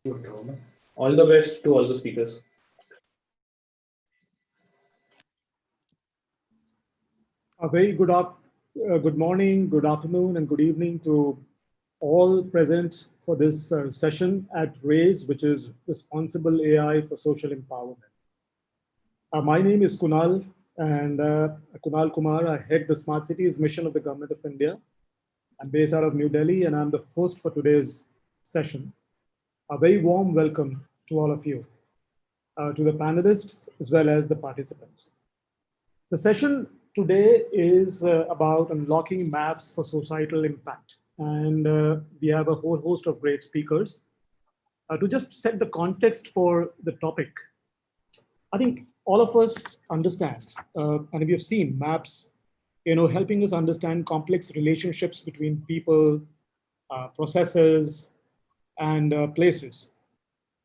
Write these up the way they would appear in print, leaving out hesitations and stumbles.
All the best to all the speakers. A very good morning, good afternoon, and good evening to all present for this session at RAISE, which is Responsible AI for Social Empowerment. My name is Kunal, and Kunal Kumar. I head the Smart Cities mission of the Government of India. I'm based out of New Delhi, and I'm the host for today's session. A very warm welcome to all of you, to the panelists, as well as the participants. The session today is about unlocking maps for societal impact. And we have a whole host of great speakers. To just set the context for the topic, I think all of us understand, and we have seen maps, helping us understand complex relationships between people, processes, and places.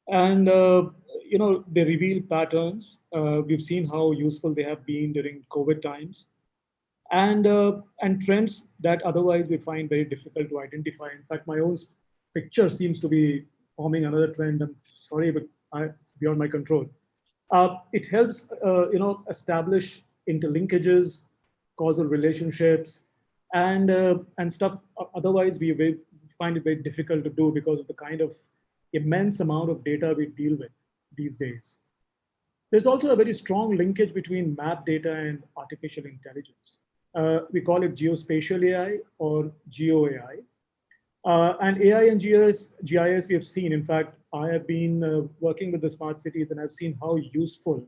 And they reveal patterns. We've seen how useful they have been during COVID times, and trends that otherwise we find very difficult to identify. In fact, my own picture seems to be forming another trend. I'm sorry, but it's beyond my control. It helps, establish interlinkages, causal relationships, and stuff. Otherwise, we find it very difficult to do because of the kind of immense amount of data we deal with these days. There's also a very strong linkage between map data and artificial intelligence. We call it geospatial AI or geo AI. And AI and GIS we have seen. In fact, I have been working with the smart cities, and I've seen how useful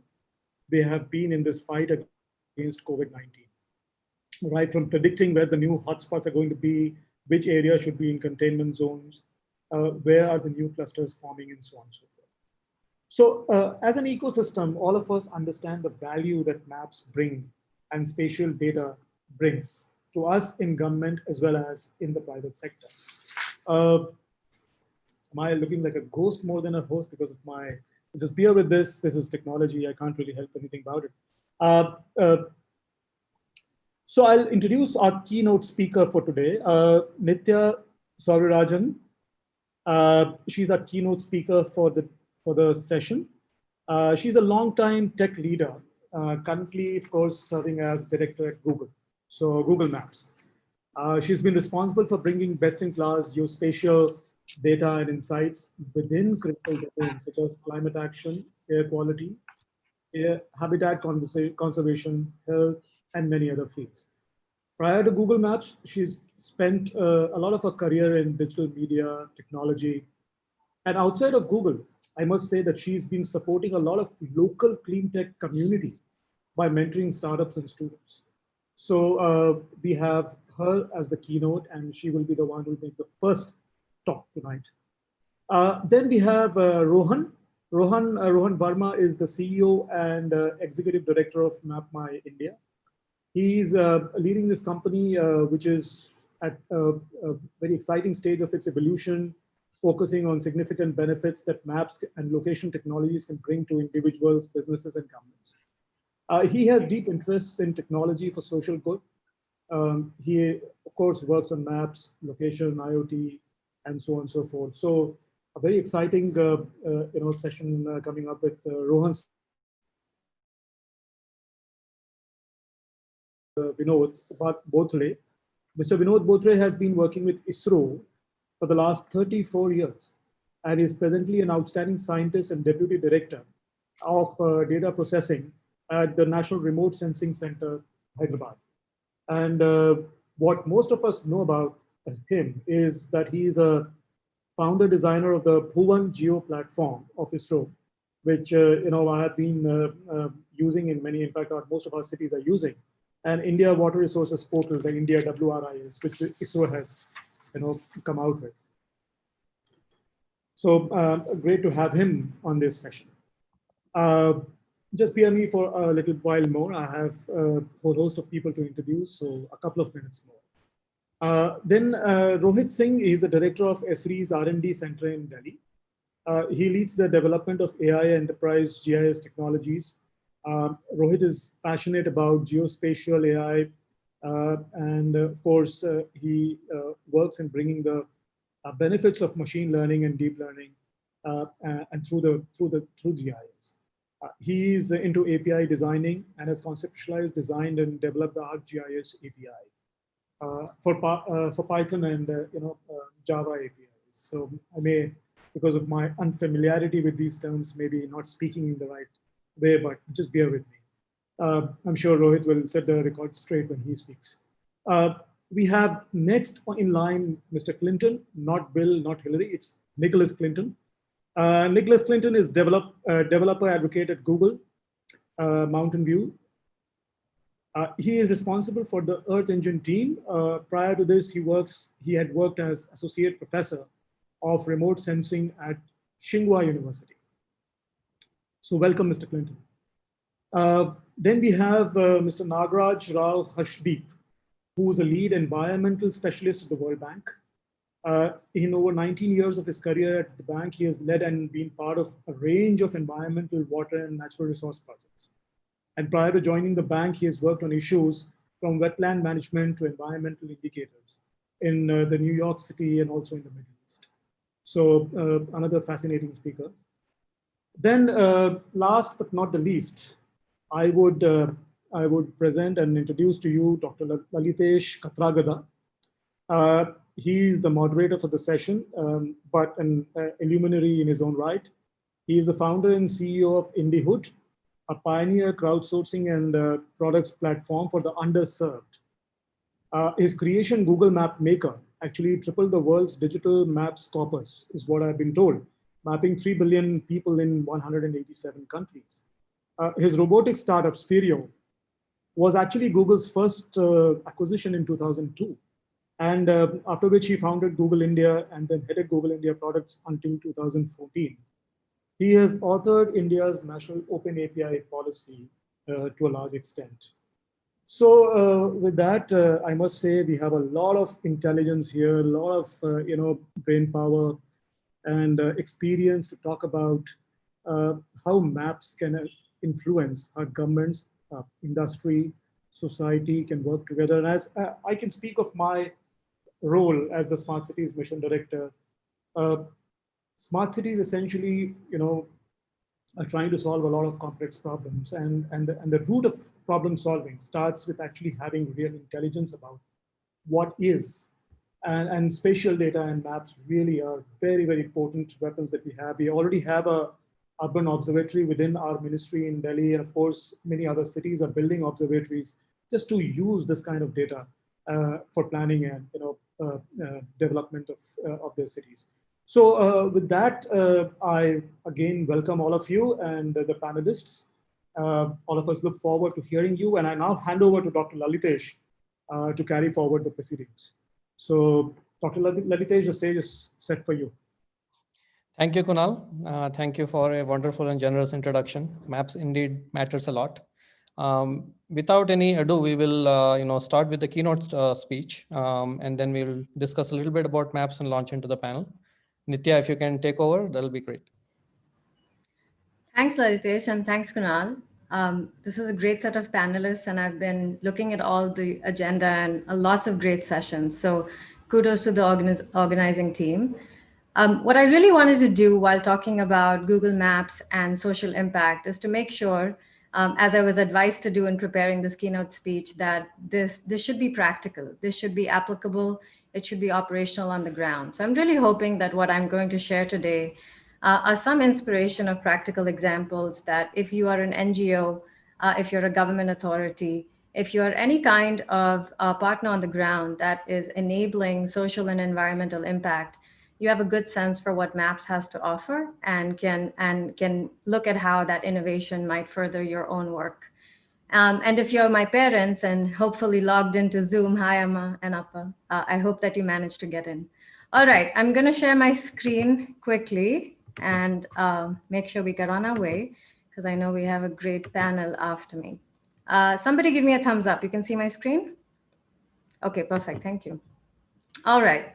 they have been in this fight against COVID-19. Right from predicting where the new hotspots are going to be, which areas should be in containment zones, where are the new clusters forming, and so on and so forth. So as an ecosystem, all of us understand the value that maps bring and spatial data brings to us in government as well as in the private sector. Am I looking like a ghost more than a host because of my, just bear with this is technology, I can't really help anything about it. So I'll introduce our keynote speaker for today, Nithya Sowrirajan. She's our keynote speaker for the session. She's a long-time tech leader, currently, of course, serving as director at Google, so Google Maps. She's been responsible for bringing best-in-class geospatial data and insights within critical domains such as climate action, air quality, habitat conservation, health, and many other fields. Prior to Google Maps, she's spent a lot of her career in digital media, technology, and outside of Google, I must say that she's been supporting a lot of local clean tech community by mentoring startups and students. So we have her as the keynote, and she will be the one who will make the first talk tonight. Then we have Rohan. Rohan Verma is the CEO and Executive Director of MapmyIndia. He's leading this company, which is at a very exciting stage of its evolution, focusing on significant benefits that maps and location technologies can bring to individuals, businesses, and governments. He has deep interests in technology for social good. He, of course, works on maps, location, IoT, and so on and so forth. So a very exciting session coming up with Rohan. Vinod Bothale. Mr. Vinod Bothale has been working with ISRO for the last 34 years and is presently an outstanding scientist and deputy director of data processing at the National Remote Sensing Center, Hyderabad. And what most of us know about him is that he is a founder designer of the Bhuvan Geo platform of ISRO, which I have been using in many, in fact, most of our cities are using, and India Water Resources Portal, the India WRIS, which ISRO has come out with. So great to have him on this session. Just bear me for a little while more. I have a whole host of people to introduce, so a couple of minutes more. Then Rohit Singh is the director of ESRI's R&D center in Delhi. He leads the development of AI enterprise GIS technologies. Rohit is passionate about geospatial AI, and of course, he works in bringing the benefits of machine learning and deep learning and through GIS. He's into API designing and has conceptualized, designed, and developed the ArcGIS API for Python and Java APIs. So I may, because of my unfamiliarity with these terms, maybe not speaking in the right way, but just bear with me. I'm sure Rohit will set the record straight when he speaks. We have next in line Mr. Clinton, not Bill, not Hillary, it's Nicholas Clinton. Nicholas Clinton is developer advocate at Google, Mountain View. He is responsible for the Earth Engine team. Prior to this, he had worked as associate professor of remote sensing at Tsinghua University. So welcome, Mr. Clinton. Then we have Mr. Nagaraja Harshadeep, who is a lead environmental specialist at the World Bank. In over 19 years of his career at the bank, he has led and been part of a range of environmental, water, and natural resource projects. And prior to joining the bank, he has worked on issues from wetland management to environmental indicators in the New York City and also in the Middle East. So another fascinating speaker. Then last but not the least, I would present and introduce to you Dr. Lalitesh Katragadda. He's the moderator for the session, but an illuminary in his own right. He is the founder and CEO of Indihood, a pioneer crowdsourcing and products platform for the underserved. His creation, Google Map Maker, actually tripled the world's digital maps corpus, is what I've been told, mapping 3 billion people in 187 countries. His robotic startup, Spherio, was actually Google's first acquisition in 2002. And after which he founded Google India and then headed Google India products until 2014. He has authored India's national open API policy to a large extent. So with that, I must say we have a lot of intelligence here, a lot of brain power and experience to talk about how maps can influence how governments, industry, society can work together. And as I can speak of my role as the Smart Cities Mission Director, Smart Cities essentially, are trying to solve a lot of complex problems, and the root of problem solving starts with actually having real intelligence about what is, and spatial data and maps really are very, very potent weapons that we have. We already have a urban observatory within our ministry in Delhi, and of course, many other cities are building observatories just to use this kind of data for planning and development of their cities. So with that, I again welcome all of you and the panelists. All of us look forward to hearing you, and I now hand over to Dr. Lalitesh to carry forward the proceedings. So Dr. Lalitesh, the stage is set for you. Thank you, Kunal. Thank you for a wonderful and generous introduction. Maps indeed matters a lot. Without any ado, we will start with the keynote speech, and then we will discuss a little bit about maps and launch into the panel. Nithya, if you can take over, that'll be great. Thanks, Lalitesh, and thanks, Kunal. This is a great set of panelists, and I've been looking at all the agenda and lots of great sessions. So kudos to the organizing team. What I really wanted to do while talking about Google Maps and social impact is to make sure, as I was advised to do in preparing this keynote speech, that this should be practical, this should be applicable, it should be operational on the ground. So I'm really hoping that what I'm going to share today are some inspiration of practical examples that if you are an NGO, if you're a government authority, if you're any kind of partner on the ground that is enabling social and environmental impact, you have a good sense for what Maps has to offer and can look at how that innovation might further your own work. And if you're my parents and hopefully logged into Zoom, hi Amma and Appa, I hope that you managed to get in. All right, I'm gonna share my screen quickly and make sure we get on our way, because I know we have a great panel after me. Somebody give me a thumbs up. You can see my screen? Okay, perfect, thank you. All right,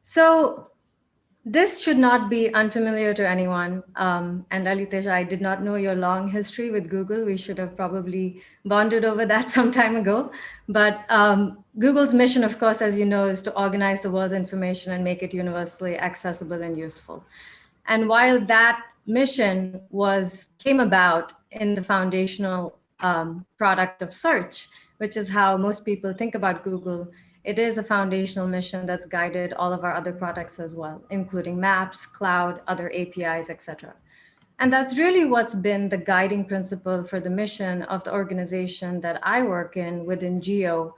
so this should not be unfamiliar to anyone. And Lalitesh, I did not know your long history with Google. We should have probably bonded over that some time ago. But Google's mission, of course, as you know, is to organize the world's information and make it universally accessible and useful. And while that mission came about in the foundational product of search, which is how most people think about Google, it is a foundational mission that's guided all of our other products as well, including Maps, Cloud, other APIs, etc. And that's really what's been the guiding principle for the mission of the organization that I work in within Geo.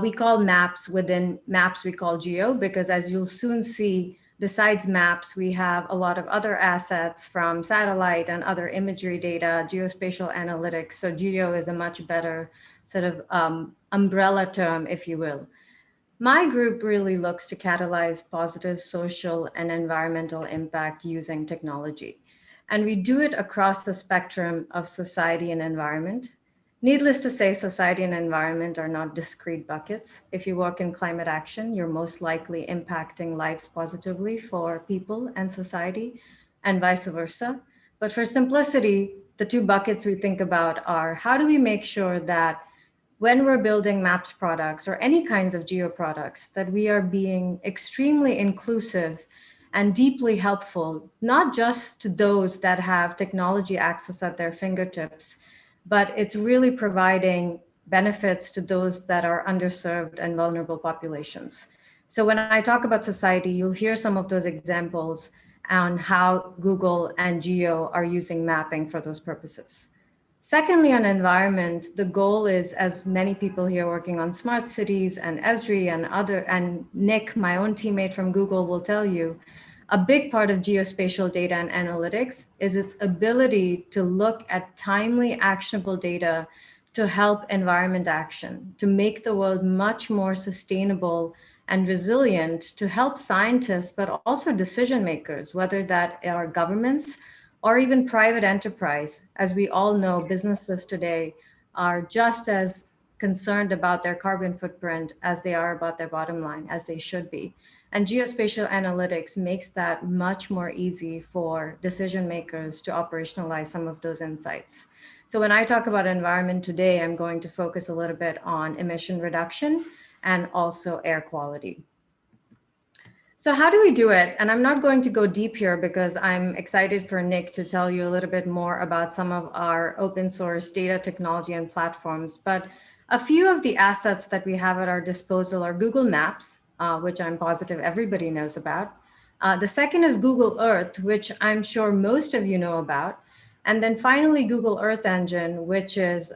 We call Maps within Maps, we call Geo, because as you'll soon see, besides Maps, we have a lot of other assets from satellite and other imagery data, geospatial analytics. So Geo is a much better sort of umbrella term, if you will. My group really looks to catalyze positive social and environmental impact using technology. And we do it across the spectrum of society and environment. Needless to say, society and environment are not discrete buckets. If you work in climate action, you're most likely impacting lives positively for people and society, and vice versa. But for simplicity, the two buckets we think about are how do we make sure that when we're building maps products or any kinds of geo products, that we are being extremely inclusive and deeply helpful, not just to those that have technology access at their fingertips, but it's really providing benefits to those that are underserved and vulnerable populations. So when I talk about society, you'll hear some of those examples on how Google and Geo are using mapping for those purposes. Secondly, on environment, the goal is, as many people here working on smart cities and ESRI and Nick, my own teammate from Google, will tell you, a big part of geospatial data and analytics is its ability to look at timely, actionable data to help environment action, to make the world much more sustainable and resilient, to help scientists, but also decision makers, whether that are governments or even private enterprise. As we all know, businesses today are just as concerned about their carbon footprint as they are about their bottom line, as they should be. And geospatial analytics makes that much more easy for decision makers to operationalize some of those insights. So when I talk about environment today, I'm going to focus a little bit on emission reduction and also air quality. So how do we do it? And I'm not going to go deep here because I'm excited for Nick to tell you a little bit more about some of our open source data technology and platforms. But a few of the assets that we have at our disposal are Google Maps, which I'm positive everybody knows about. The second is Google Earth, which I'm sure most of you know about. And then finally, Google Earth Engine, which is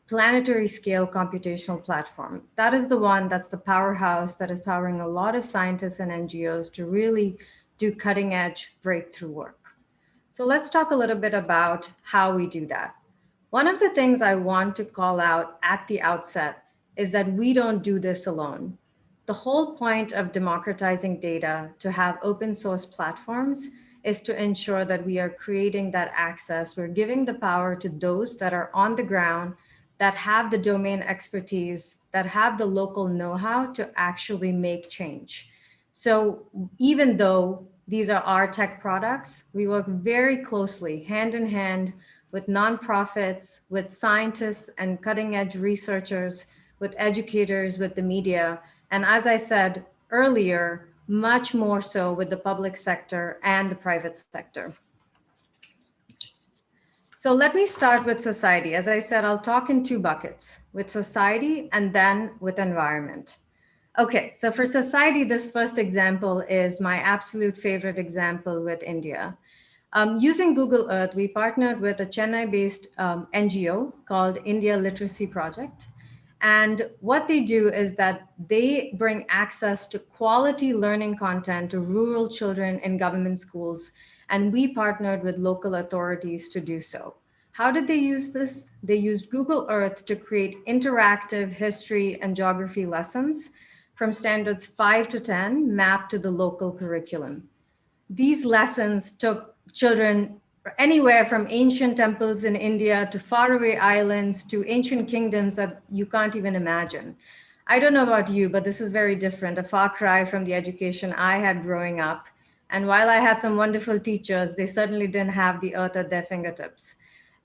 planetary scale computational platform. That is the one that's the powerhouse that is powering a lot of scientists and NGOs to really do cutting edge breakthrough work. So let's talk a little bit about how we do that. One of the things I want to call out at the outset is that we don't do this alone. The whole point of democratizing data to have open source platforms is to ensure that we are creating that access. We're giving the power to those that are on the ground, that have the domain expertise, that have the local know-how to actually make change. So even though these are our tech products, we work very closely, hand in hand, with nonprofits, with scientists and cutting edge researchers, with educators, with the media. And as I said earlier, much more so with the public sector and the private sector. So let me start with society. As I said, I'll talk in two buckets, with society and then with environment. Okay, so for society, this first example is my absolute favorite example with India. Using Google Earth, we partnered with a Chennai-based NGO called India Literacy Project. And what they do is that they bring access to quality learning content to rural children in government schools. And we partnered with local authorities to do so. How did they use this? They used Google Earth to create interactive history and geography lessons from standards 5 to 10 mapped to the local curriculum. These lessons took children anywhere from ancient temples in India to faraway islands to ancient kingdoms that you can't even imagine. I don't know about you, but this is very different, a far cry from the education I had growing up. And while I had some wonderful teachers, they certainly didn't have the earth at their fingertips.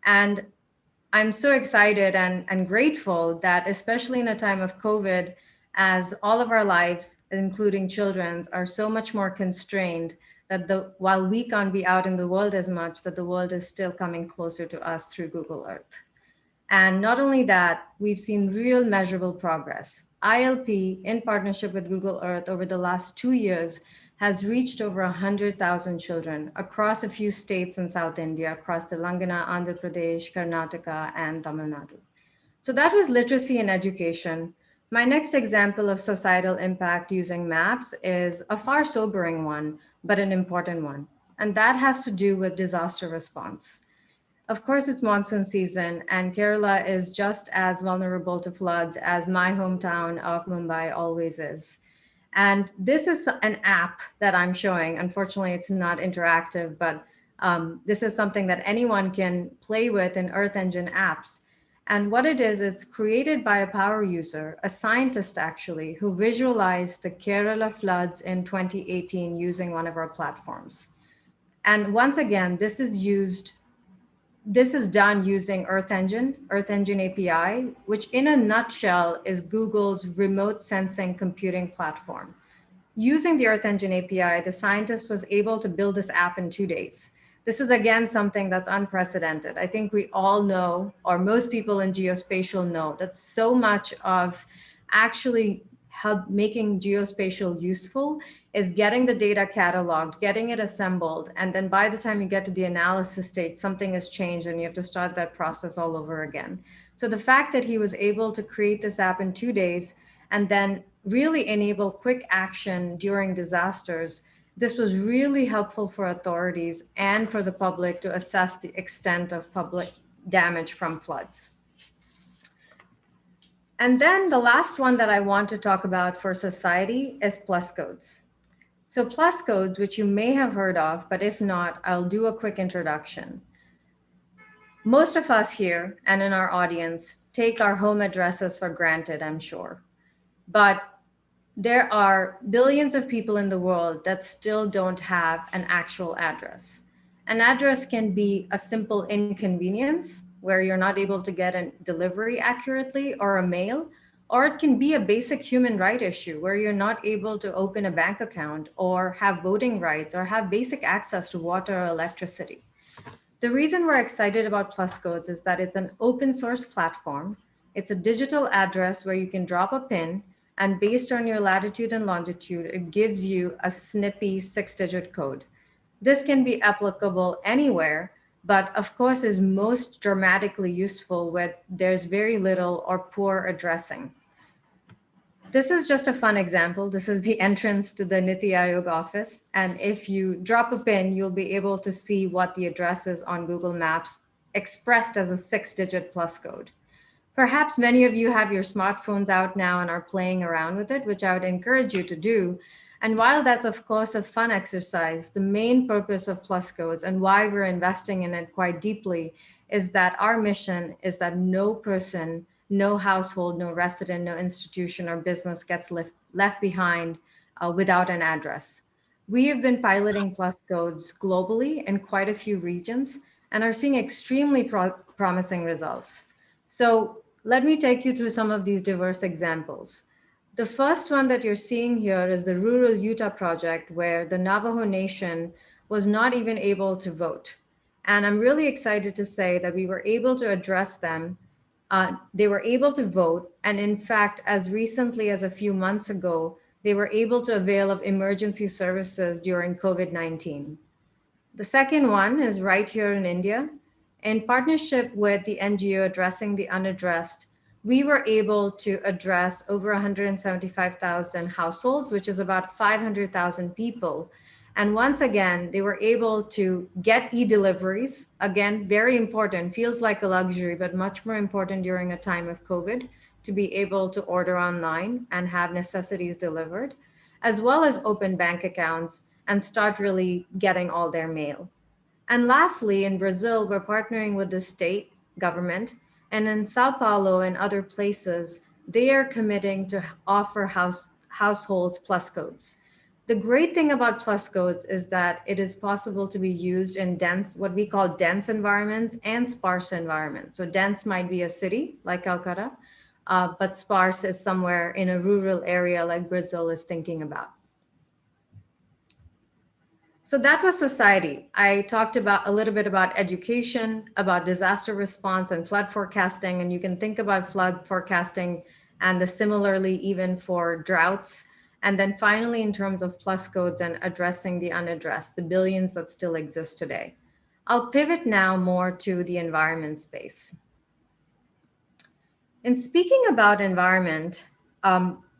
And I'm so excited and grateful that, especially in a time of COVID as all of our lives, including children's, are so much more constrained that while we can't be out in the world as much, that the world is still coming closer to us through Google Earth. And not only that, we've seen real measurable progress. ILP, in partnership with Google Earth over the last 2 years, has reached over 100,000 children across a few states in South India, across Telangana, Andhra Pradesh, Karnataka, and Tamil Nadu. So that was literacy and education. My next example of societal impact using maps is a far sobering one, but an important one. And that has to do with disaster response. Of course, it's monsoon season, and Kerala is just as vulnerable to floods as my hometown of Mumbai always is. And this is an app that I'm showing. Unfortunately, it's not interactive, but this is something that anyone can play with in Earth Engine apps. And what it is, it's created by a power user, a scientist actually, who visualized the Kerala floods in 2018 using one of our platforms. And once again, this is done using Earth Engine API, which in a nutshell is Google's remote sensing computing platform. Using the Earth Engine API, the scientist was able to build this app in 2 days. This is again something that's unprecedented. I think we all know, or most people in geospatial know, that so much of actually making geospatial useful is getting the data cataloged, getting it assembled, and then by the time you get to the analysis stage, something has changed and you have to start that process all over again. So the fact that he was able to create this app in 2 days and then really enable quick action during disasters, this was really helpful for authorities and for the public to assess the extent of public damage from floods. And then the last one that I want to talk about for society is plus codes. So plus codes, which you may have heard of, but if not, I'll do a quick introduction. Most of us here and in our audience take our home addresses for granted, I'm sure. But there are billions of people in the world that still don't have an actual address. An address can be a simple inconvenience where you're not able to get a delivery accurately or a mail, or it can be a basic human right issue where you're not able to open a bank account or have voting rights or have basic access to water or electricity. The reason we're excited about Plus Codes is that it's an open source platform. It's a digital address where you can drop a PIN, and based on your latitude and longitude, it gives you a snippy 6-digit code. This can be applicable anywhere, but of course is most dramatically useful when there's very little or poor addressing. This is just a fun example. This is the entrance to the Nithya office. And if you drop a pin, you'll be able to see what the address is on Google Maps expressed as a 6-digit plus code. Perhaps many of you have your smartphones out now and are playing around with it, which I would encourage you to do. And while that's of course a fun exercise, the main purpose of Plus Codes and why we're investing in it quite deeply is that our mission is that no person, no household, no resident, no institution or business gets left behind without an address. We have been piloting Plus Codes globally in quite a few regions and are seeing extremely promising results. So let me take you through some of these diverse examples. The first one that you're seeing here is the Rural Utah project, where the Navajo Nation was not even able to vote. And I'm really excited to say that we were able to address them. They were able to vote. And in fact, as recently as a few months ago, they were able to avail of emergency services during COVID-19. The second one is right here in India. In partnership with the NGO Addressing the Unaddressed, we were able to address over 175,000 households, which is about 500,000 people. And once again, they were able to get e-deliveries. Again, very important, feels like a luxury, but much more important during a time of COVID, to be able to order online and have necessities delivered, as well as open bank accounts and start really getting all their mail. And lastly, in Brazil, we're partnering with the state government, and in Sao Paulo and other places, they are committing to offer households plus codes. The great thing about plus codes is that it is possible to be used in dense, what we call dense environments and sparse environments. So dense might be a city like Calcutta, but sparse is somewhere in a rural area like Brazil is thinking about. So that was society. I talked about a little bit about education, about disaster response and flood forecasting, and you can think about flood forecasting and the similarly even for droughts. And then finally, in terms of plus codes and addressing the unaddressed, the billions that still exist today. I'll pivot now more to the environment space. In speaking about environment,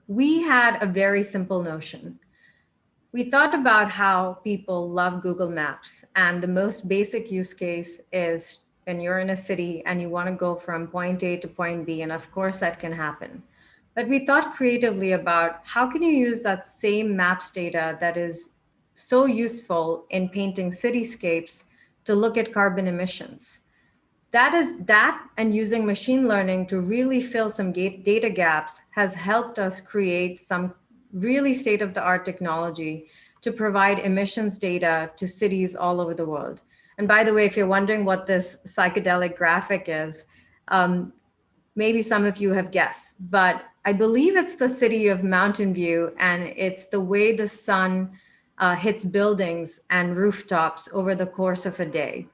we had a very simple notion. We thought about how people love Google Maps, and the most basic use case is when you're in a city and you want to go from point A to point B, and of course that can happen. But we thought creatively about how can you use that same maps data that is so useful in painting cityscapes to look at carbon emissions. That and using machine learning to really fill some data gaps has helped us create some really state-of-the-art technology to provide emissions data to cities all over the world. And by the way, if you're wondering what this psychedelic graphic is, maybe some of you have guessed, but I believe it's the city of Mountain View, and it's the way the sun hits buildings and rooftops over the course of a day.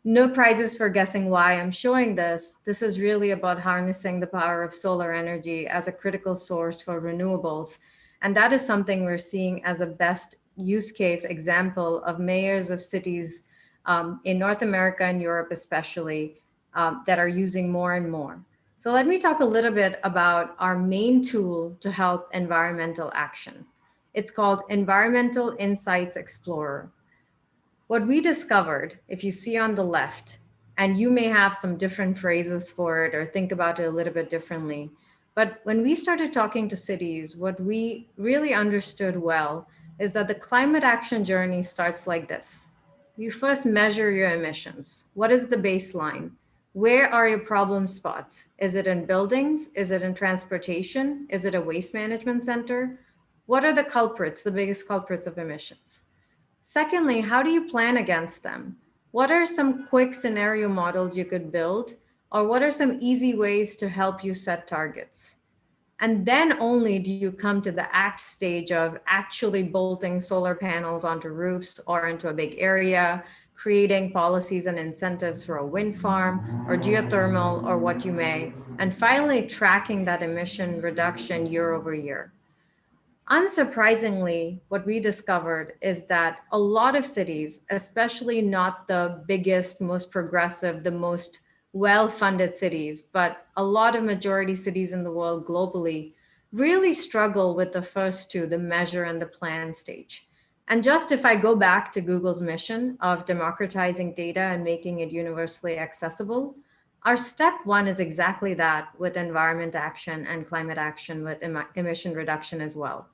No prizes for guessing why I'm showing this. This is really about harnessing the power of solar energy as a critical source for renewables. And that is something we're seeing as a best use case example of mayors of cities in North America and Europe especially that are using more and more. So let me talk a little bit about our main tool to help environmental action. It's called Environmental Insights Explorer. What we discovered, if you see on the left, and you may have some different phrases for it or think about it a little bit differently, but when we started talking to cities, what we really understood well is that the climate action journey starts like this. You first measure your emissions. What is the baseline? Where are your problem spots? Is it in buildings? Is it in transportation? Is it a waste management center? What are the culprits, the biggest culprits of emissions? Secondly, how do you plan against them? What are some quick scenario models you could build? Or what are some easy ways to help you set targets? And then only do you come to the act stage of actually bolting solar panels onto roofs or into a big area, creating policies and incentives for a wind farm or geothermal or what you may, and finally tracking that emission reduction year over year. Unsurprisingly, what we discovered is that a lot of cities, especially not the biggest, most progressive, the most well-funded cities, but a lot of majority cities in the world globally really struggle with the first two, the measure and the plan stage. And just if I go back to Google's mission of democratizing data and making it universally accessible, our step one is exactly that with environment action and climate action with emission reduction as well.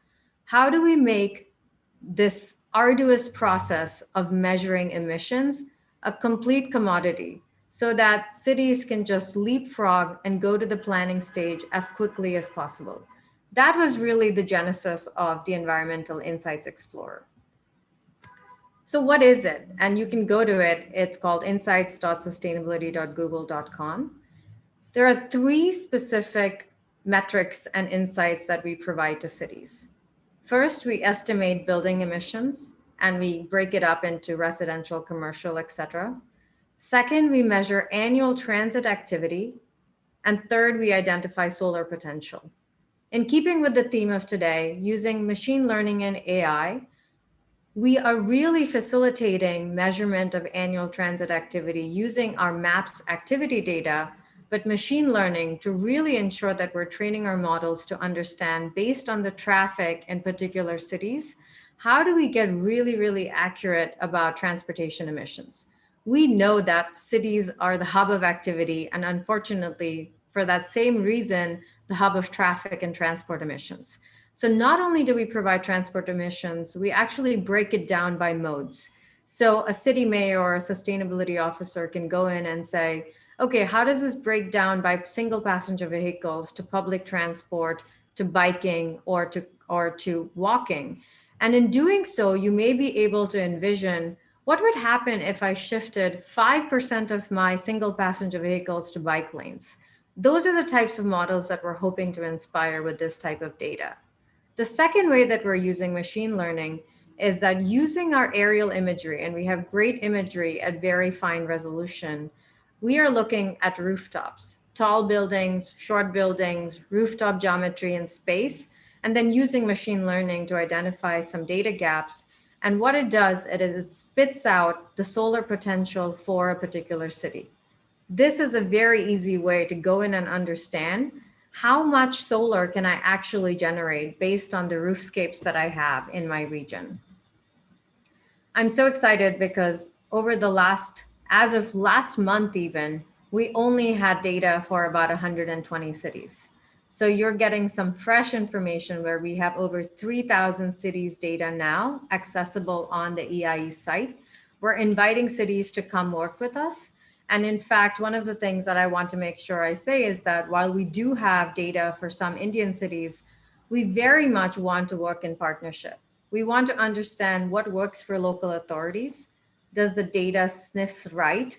How do we make this arduous process of measuring emissions a complete commodity so that cities can just leapfrog and go to the planning stage as quickly as possible? That was really the genesis of the Environmental Insights Explorer. So what is it? And you can go to it. It's called insights.sustainability.google.com. There are 3 specific metrics and insights that we provide to cities. First, we estimate building emissions, and we break it up into residential, commercial, etc. Second, we measure annual transit activity. And third, we identify solar potential. In keeping with the theme of today, using machine learning and AI, we are really facilitating measurement of annual transit activity using our maps activity data, but machine learning to really ensure that we're training our models to understand, based on the traffic in particular cities, how do we get really, really accurate about transportation emissions? We know that cities are the hub of activity, and unfortunately, for that same reason, the hub of traffic and transport emissions. So not only do we provide transport emissions, we actually break it down by modes. So a city mayor or a sustainability officer can go in and say, okay, how does this break down by single passenger vehicles to public transport, to biking, or to walking? And in doing so, you may be able to envision what would happen if I shifted 5% of my single passenger vehicles to bike lanes. Those are the types of models that we're hoping to inspire with this type of data. The second way that we're using machine learning is that using our aerial imagery, and we have great imagery at very fine resolution, we are looking at rooftops, tall buildings, short buildings, rooftop geometry in space, and then using machine learning to identify some data gaps. And what it does, it spits out the solar potential for a particular city. This is a very easy way to go in and understand how much solar can I actually generate based on the roofscapes that I have in my region. I'm so excited because as of last month even, we only had data for about 120 cities. So you're getting some fresh information where we have over 3,000 cities data now accessible on the EIE site. We're inviting cities to come work with us. And in fact, one of the things that I want to make sure I say is that while we do have data for some Indian cities, we very much want to work in partnership. We want to understand what works for local authorities. Does the data sniff right?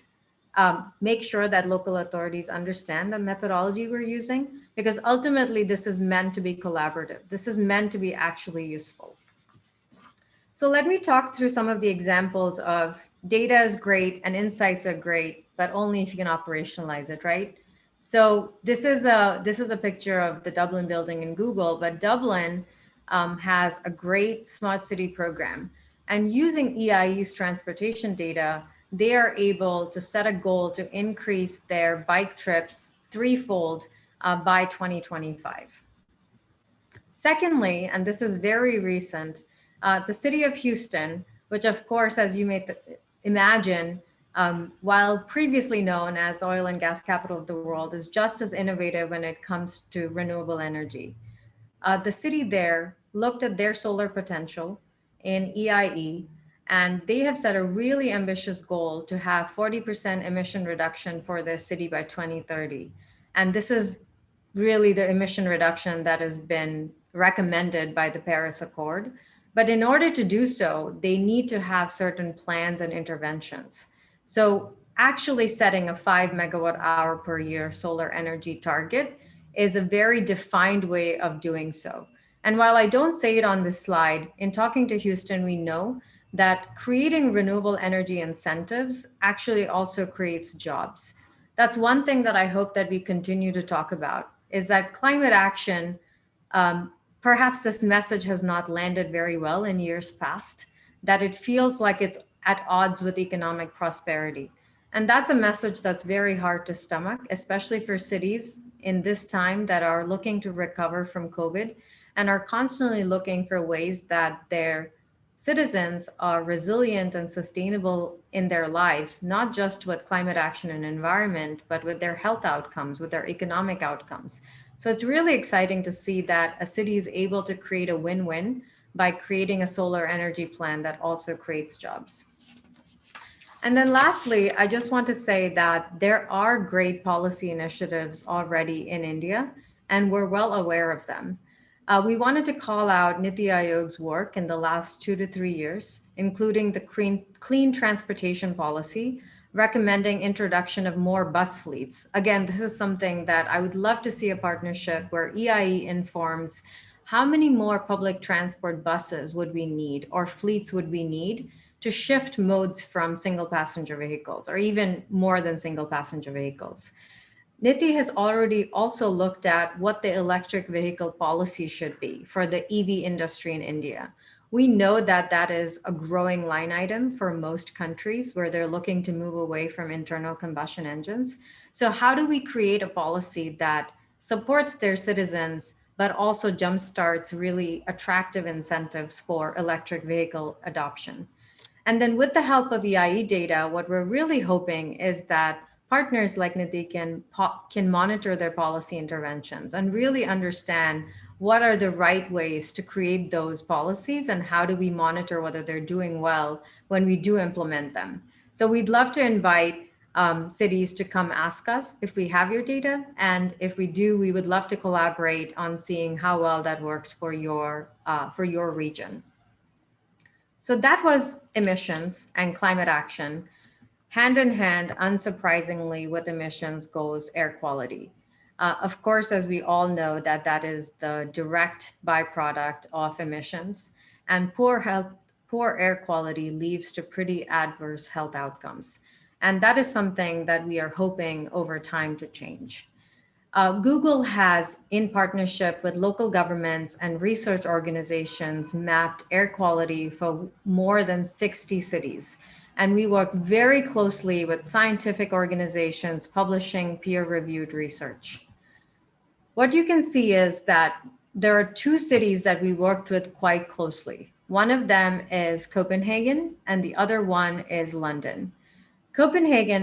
Make sure that local authorities understand the methodology we're using, because ultimately this is meant to be collaborative. This is meant to be actually useful. So let me talk through some of the examples of data is great and insights are great, but only if you can operationalize it, right? So this is a picture of the Dublin building in Google, but Dublin has a great smart city program. And using EIE's transportation data, they are able to set a goal to increase their bike trips threefold by 2025. Secondly, and this is very recent, the city of Houston, which of course, as you may imagine, while previously known as the oil and gas capital of the world, is just as innovative when it comes to renewable energy. The city there looked at their solar potential in EIE, and they have set a really ambitious goal to have 40% emission reduction for their city by 2030. And this is really the emission reduction that has been recommended by the Paris Accord. But in order to do so, they need to have certain plans and interventions. So actually setting a 5 megawatt hour per year solar energy target is a very defined way of doing so. And while I don't say it on this slide, in talking to Houston, we know that creating renewable energy incentives actually also creates jobs. That's one thing that I hope that we continue to talk about, is that climate action, perhaps this message has not landed very well in years past, that it feels like it's at odds with economic prosperity. And that's a message that's very hard to stomach, especially for cities in this time that are looking to recover from COVID and are constantly looking for ways that their citizens are resilient and sustainable in their lives, not just with climate action and environment, but with their health outcomes, with their economic outcomes. So it's really exciting to see that a city is able to create a win-win by creating a solar energy plan that also creates jobs. And then lastly, I just want to say that there are great policy initiatives already in India, and we're well aware of them. We wanted to call out Nithya Ayog's work in the last 2 to 3 years, including the clean transportation policy, recommending introduction of more bus fleets. Again, this is something that I would love to see a partnership where EIE informs how many more public transport buses would we need or fleets would we need to shift modes from single passenger vehicles, or even more than single passenger vehicles. Nithya has already also looked at what the electric vehicle policy should be for the EV industry in India. We know that that is a growing line item for most countries where they're looking to move away from internal combustion engines. So how do we create a policy that supports their citizens, but also jumpstarts really attractive incentives for electric vehicle adoption? And then with the help of EIE data, what we're really hoping is that partners like Nithya can monitor their policy interventions and really understand what are the right ways to create those policies and how do we monitor whether they're doing well when we do implement them. So we'd love to invite cities to come ask us if we have your data. And if we do, we would love to collaborate on seeing how well that works for your region. So that was emissions and climate action. Hand in hand, unsurprisingly, with emissions goes air quality. Of course, as we all know, that is the direct byproduct of emissions, and poor air quality leads to pretty adverse health outcomes. And that is something that we are hoping over time to change. Google has, in partnership with local governments and research organizations, mapped air quality for more than 60 cities. And we work very closely with scientific organizations publishing peer-reviewed research. What you can see is that there are two cities that we worked with quite closely. One of them is Copenhagen, and the other one is London. Copenhagen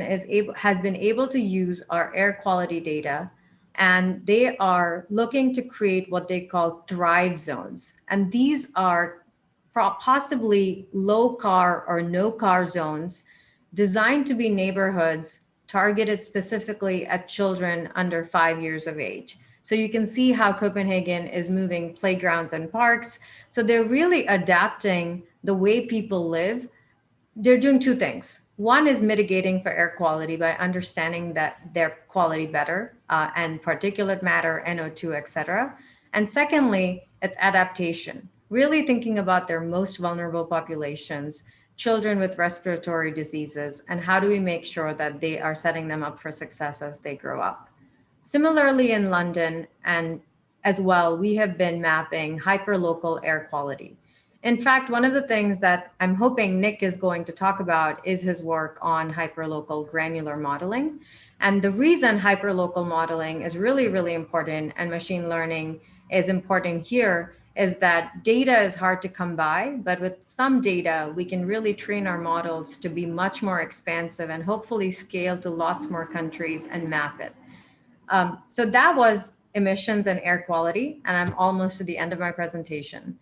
has been able to use our air quality data, and they are looking to create what they call thrive zones. And these are possibly low car or no car zones designed to be neighborhoods targeted specifically at children under 5 years of age. So you can see how Copenhagen is moving playgrounds and parks. So they're really adapting the way people live. They're doing two things. One is mitigating for air quality by understanding that their quality better and particulate matter, NO2, et cetera. And secondly, it's adaptation, really thinking about their most vulnerable populations, children with respiratory diseases, and how do we make sure that they are setting them up for success as they grow up. Similarly, in London and as well, we have been mapping hyperlocal air quality. In fact, one of the things that I'm hoping Nick is going to talk about is his work on hyperlocal granular modeling. And the reason hyperlocal modeling is really, really important and machine learning is important here is that data is hard to come by, but with some data, we can really train our models to be much more expansive and hopefully scale to lots more countries and map it. So that was emissions and air quality, and I'm almost to the end of my presentation.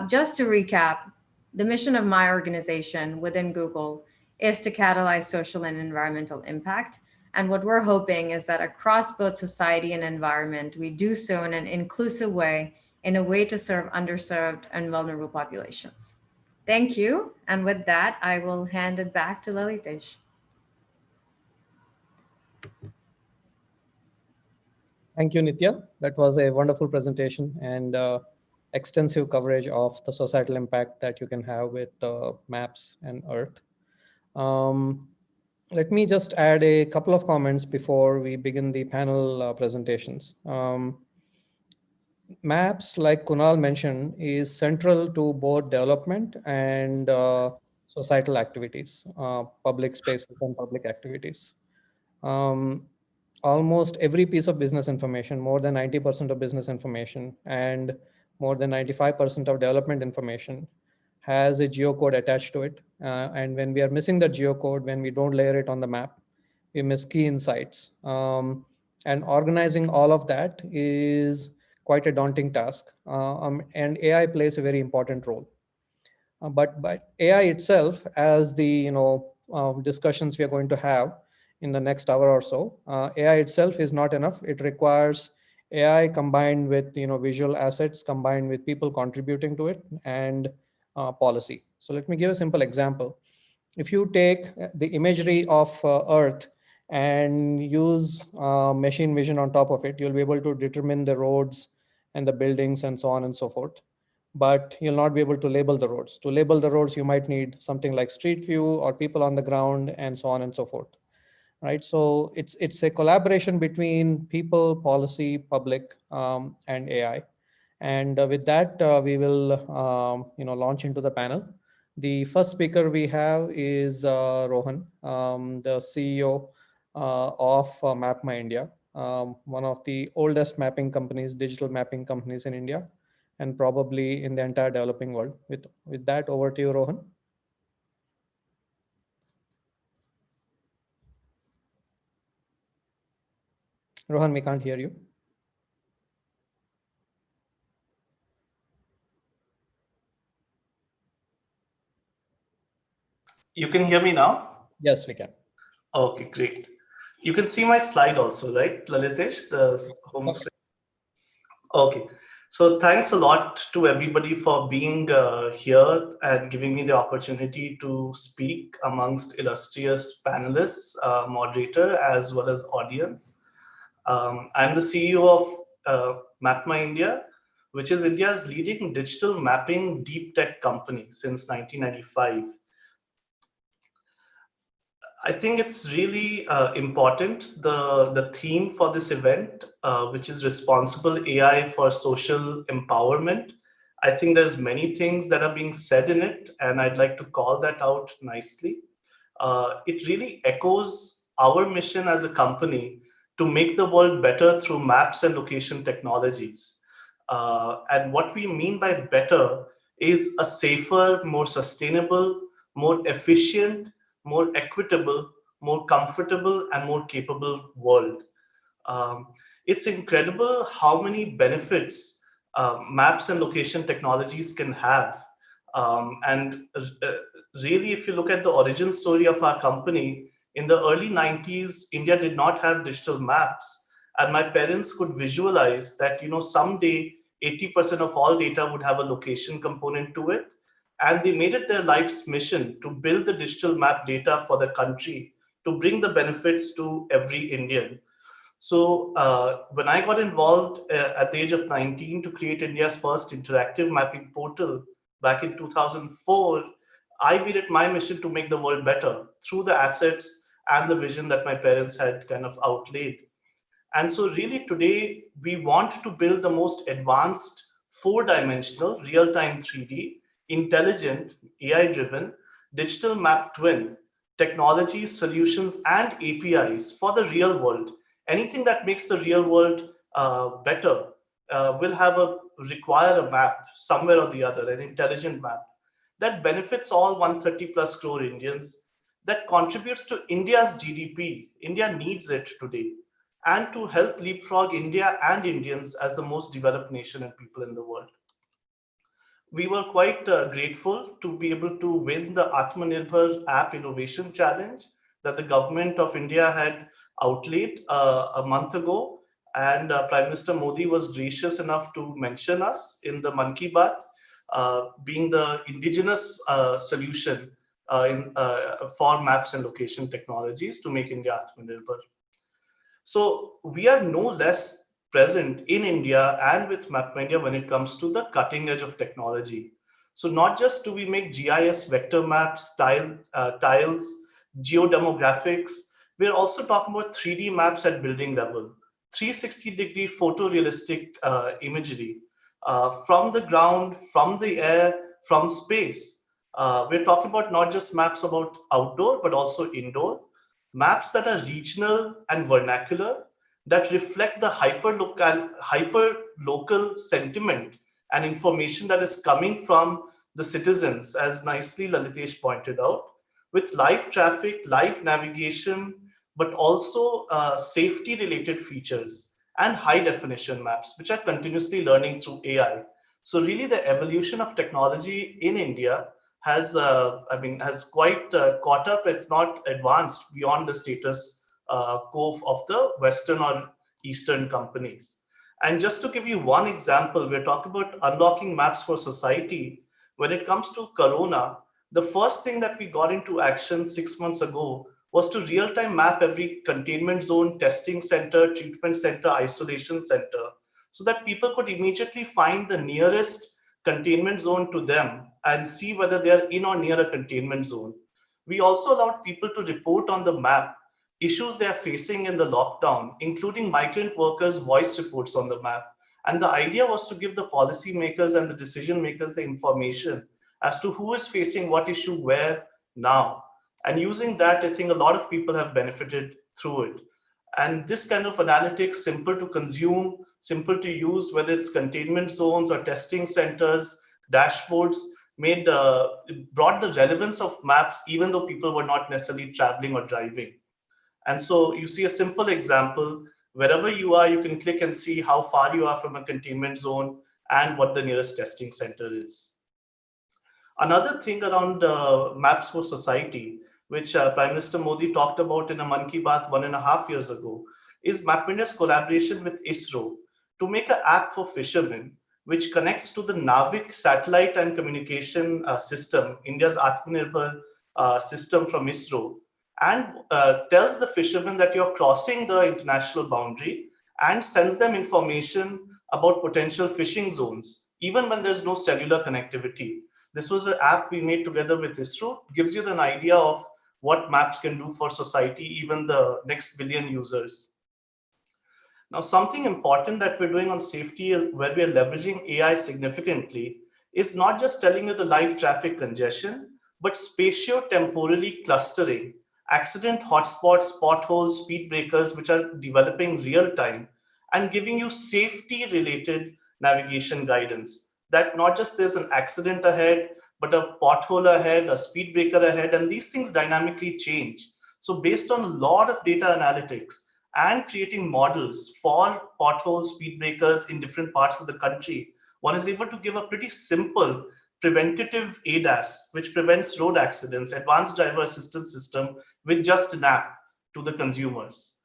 Just to recap, the mission of my organization within Google is to catalyze social and environmental impact. And what we're hoping is that across both society and environment, we do so in an inclusive way, in a way to serve underserved and vulnerable populations. Thank you. And with that, I will hand it back to Lalitesh. Thank you, Nithya. That was a wonderful presentation and extensive coverage of the societal impact that you can have with maps and Earth. Let me just add a couple of comments before we begin the panel presentations. Maps, like Kunal mentioned, is central to both development and societal activities, public spaces and public activities. Um, Almost every piece of business information, more than 90% of business information and more than 95% of development information has a geocode attached to it. And when we are missing the geocode, when we don't layer it on the map, we miss key insights. And organizing all of that is quite a daunting task. And AI plays a very important role. But AI itself, as the discussions we are going to have in the next hour or so, AI itself is not enough. It requires AI combined with visual assets, combined with people contributing to it, and policy. So let me give a simple example. If you take the imagery of Earth and use machine vision on top of it, you'll be able to determine the roads and the buildings and so on and so forth. But you'll not be able to label the roads. To label the roads, you might need something like Street View or people on the ground and so on and so forth. Right. So it's a collaboration between people, policy, public, and AI. And with that, we will launch into the panel. The first speaker we have is Rohan, the CEO of MapmyIndia, one of the oldest mapping companies, digital mapping companies in India, and probably in the entire developing world. With that, over to you, Rohan. Rohan, we can't hear you. You can hear me now? Yes, we can. Okay, great. You can see my slide also, right, Lalitesh, the home screen? Okay. So thanks a lot to everybody for being here and giving me the opportunity to speak amongst illustrious panelists, moderator, as well as audience. I'm the CEO of MapmyIndia, which is India's leading digital mapping deep tech company since 1995. I think it's really important, the theme for this event, which is responsible AI for social empowerment. I think there's many things that are being said in it, and I'd like to call that out nicely. It really echoes our mission as a company to make the world better through maps and location technologies. And what we mean by better is a safer, more sustainable, more efficient, more equitable, more comfortable, and more capable world. Um, it's incredible how many benefits maps and location technologies can have. And really, if you look at the origin story of our company, in the early 90s, India did not have digital maps. And my parents could visualize that, someday 80% of all data would have a location component to it. And they made it their life's mission to build the digital map data for the country to bring the benefits to every Indian. So when I got involved at the age of 19 to create India's first interactive mapping portal back in 2004, I made it my mission to make the world better through the assets and the vision that my parents had kind of outlaid. And so really today, we want to build the most advanced four-dimensional, real-time 3D, intelligent, AI-driven, digital map twin, technologies, solutions, and APIs for the real world. Anything that makes the real world better will require a map somewhere or the other, an intelligent map that benefits all 130 plus crore Indians, that contributes to India's GDP. India needs it today, and to help leapfrog India and Indians as the most developed nation and people in the world. We were quite grateful to be able to win the Atmanirbhar App Innovation Challenge that the government of India had outlaid a month ago. And Prime Minister Modi was gracious enough to mention us in the Mann Ki Baat, being the indigenous solution for maps and location technologies to make India Atmanirbhar. So we are no less present in India and with MapmyIndia when it comes to the cutting edge of technology. So not just do we make GIS vector maps, tiles, geodemographics, we're also talking about 3D maps at building level, 360-degree photorealistic imagery from the ground, from the air, from space. We're talking about not just maps about outdoor, but also indoor. Maps that are regional and vernacular, that reflect the hyper local sentiment and information that is coming from the citizens, as nicely Lalitesh pointed out, with live traffic, live navigation, but also safety related features and high definition maps, which are continuously learning through AI. So really the evolution of technology in India has quite caught up, if not advanced, beyond the status quo of the Western or Eastern companies. And just to give you one example, we're talking about unlocking maps for society. When it comes to Corona, the first thing that we got into action 6 months ago was to real-time map every containment zone, testing center, treatment center, isolation center, so that people could immediately find the nearest containment zone to them and see whether they are in or near a containment zone. We also allowed people to report on the map issues they are facing in the lockdown, including migrant workers' voice reports on the map. And the idea was to give the policymakers and the decision makers the information as to who is facing what issue where now. And using that, I think a lot of people have benefited through it. And this kind of analytics, simple to consume, simple to use, whether it's containment zones or testing centers, dashboards, brought the relevance of maps, even though people were not necessarily traveling or driving. And so you see a simple example, wherever you are, you can click and see how far you are from a containment zone and what the nearest testing center is. Another thing around maps for society, which Prime Minister Modi talked about in a Mann Ki Baat 1.5 years ago, is MapmyIndia's collaboration with ISRO to make an app for fishermen, which connects to the Navik satellite and communication system, India's Atmanirbhar system from ISRO, and tells the fishermen that you're crossing the international boundary and sends them information about potential fishing zones, even when there's no cellular connectivity. This was an app we made together with ISRO. It gives you an idea of what maps can do for society, even the next billion users. Now, something important that we're doing on safety, where we're leveraging AI significantly, is not just telling you the live traffic congestion, but spatio-temporally clustering, accident hotspots, potholes, speed breakers, which are developing real time, and giving you safety-related navigation guidance. That not just there's an accident ahead, but a pothole ahead, a speed breaker ahead, and these things dynamically change. So based on a lot of data analytics, and creating models for potholes, speed breakers in different parts of the country, one is able to give a pretty simple preventative ADAS, which prevents road accidents, advanced driver assistance system with just an app to the consumers.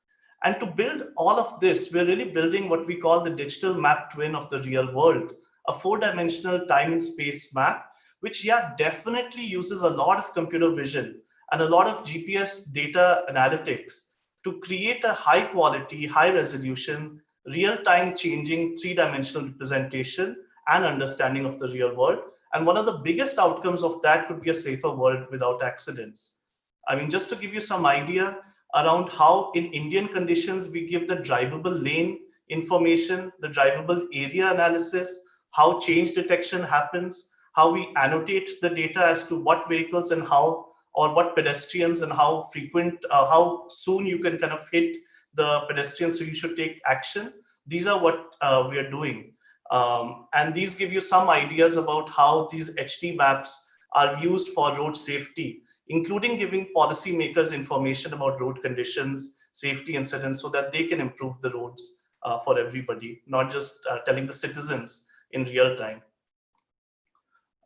And to build all of this, we're really building what we call the digital map twin of the real world, a 4-dimensional time and space map, which definitely uses a lot of computer vision and a lot of GPS data analytics to create a high quality, high resolution, real-time changing 3-dimensional representation and understanding of the real world. And one of the biggest outcomes of that could be a safer world without accidents. I mean, just to give you some idea around how in Indian conditions, we give the drivable lane information, the drivable area analysis, how change detection happens, how we annotate the data as to what vehicles and how, or what pedestrians and how frequent, how soon you can kind of hit the pedestrians, so you should take action. These are what we are doing. And these give you some ideas about how these HD maps are used for road safety, including giving policymakers information about road conditions, safety incidents, so that they can improve the roads for everybody, not just telling the citizens in real time.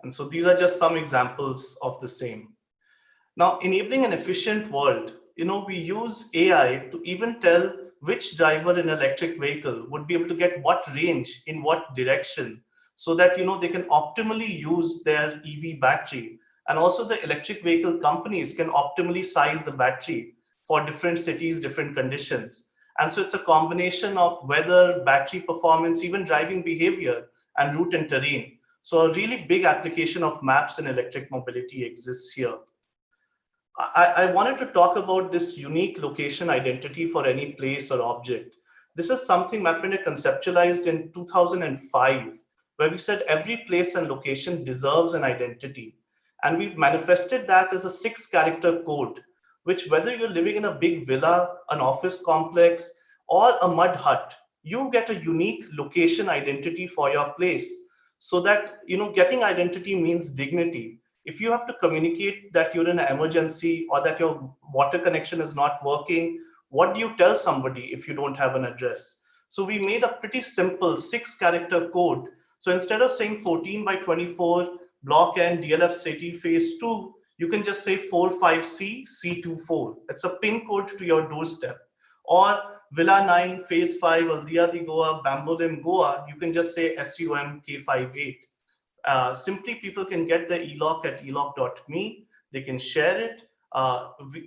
And so these are just some examples of the same. Now, enabling an efficient world, we use AI to even tell which driver in an electric vehicle would be able to get what range in what direction, so that they can optimally use their EV battery. And also the electric vehicle companies can optimally size the battery for different cities, different conditions. And so it's a combination of weather, battery performance, even driving behavior and route and terrain. So a really big application of maps in electric mobility exists here. I wanted to talk about this unique location identity for any place or object. This is something MapmyIndia conceptualized in 2005, where we said every place and location deserves an identity. And we've manifested that as a 6-character code, which whether you're living in a big villa, an office complex, or a mud hut, you get a unique location identity for your place. So that, getting identity means dignity. If you have to communicate that you're in an emergency or that your water connection is not working, what do you tell somebody if you don't have an address? So we made a pretty simple 6-character code. So instead of saying 14 by 24, block N, DLF City, phase 2, you can just say 45C, C24. It's a pin code to your doorstep. Or Villa 9, phase 5, Aldia di Goa, Bambolim, Goa, you can just say SUM K58. Simply, people can get the eloc at eloc.me. They can share it.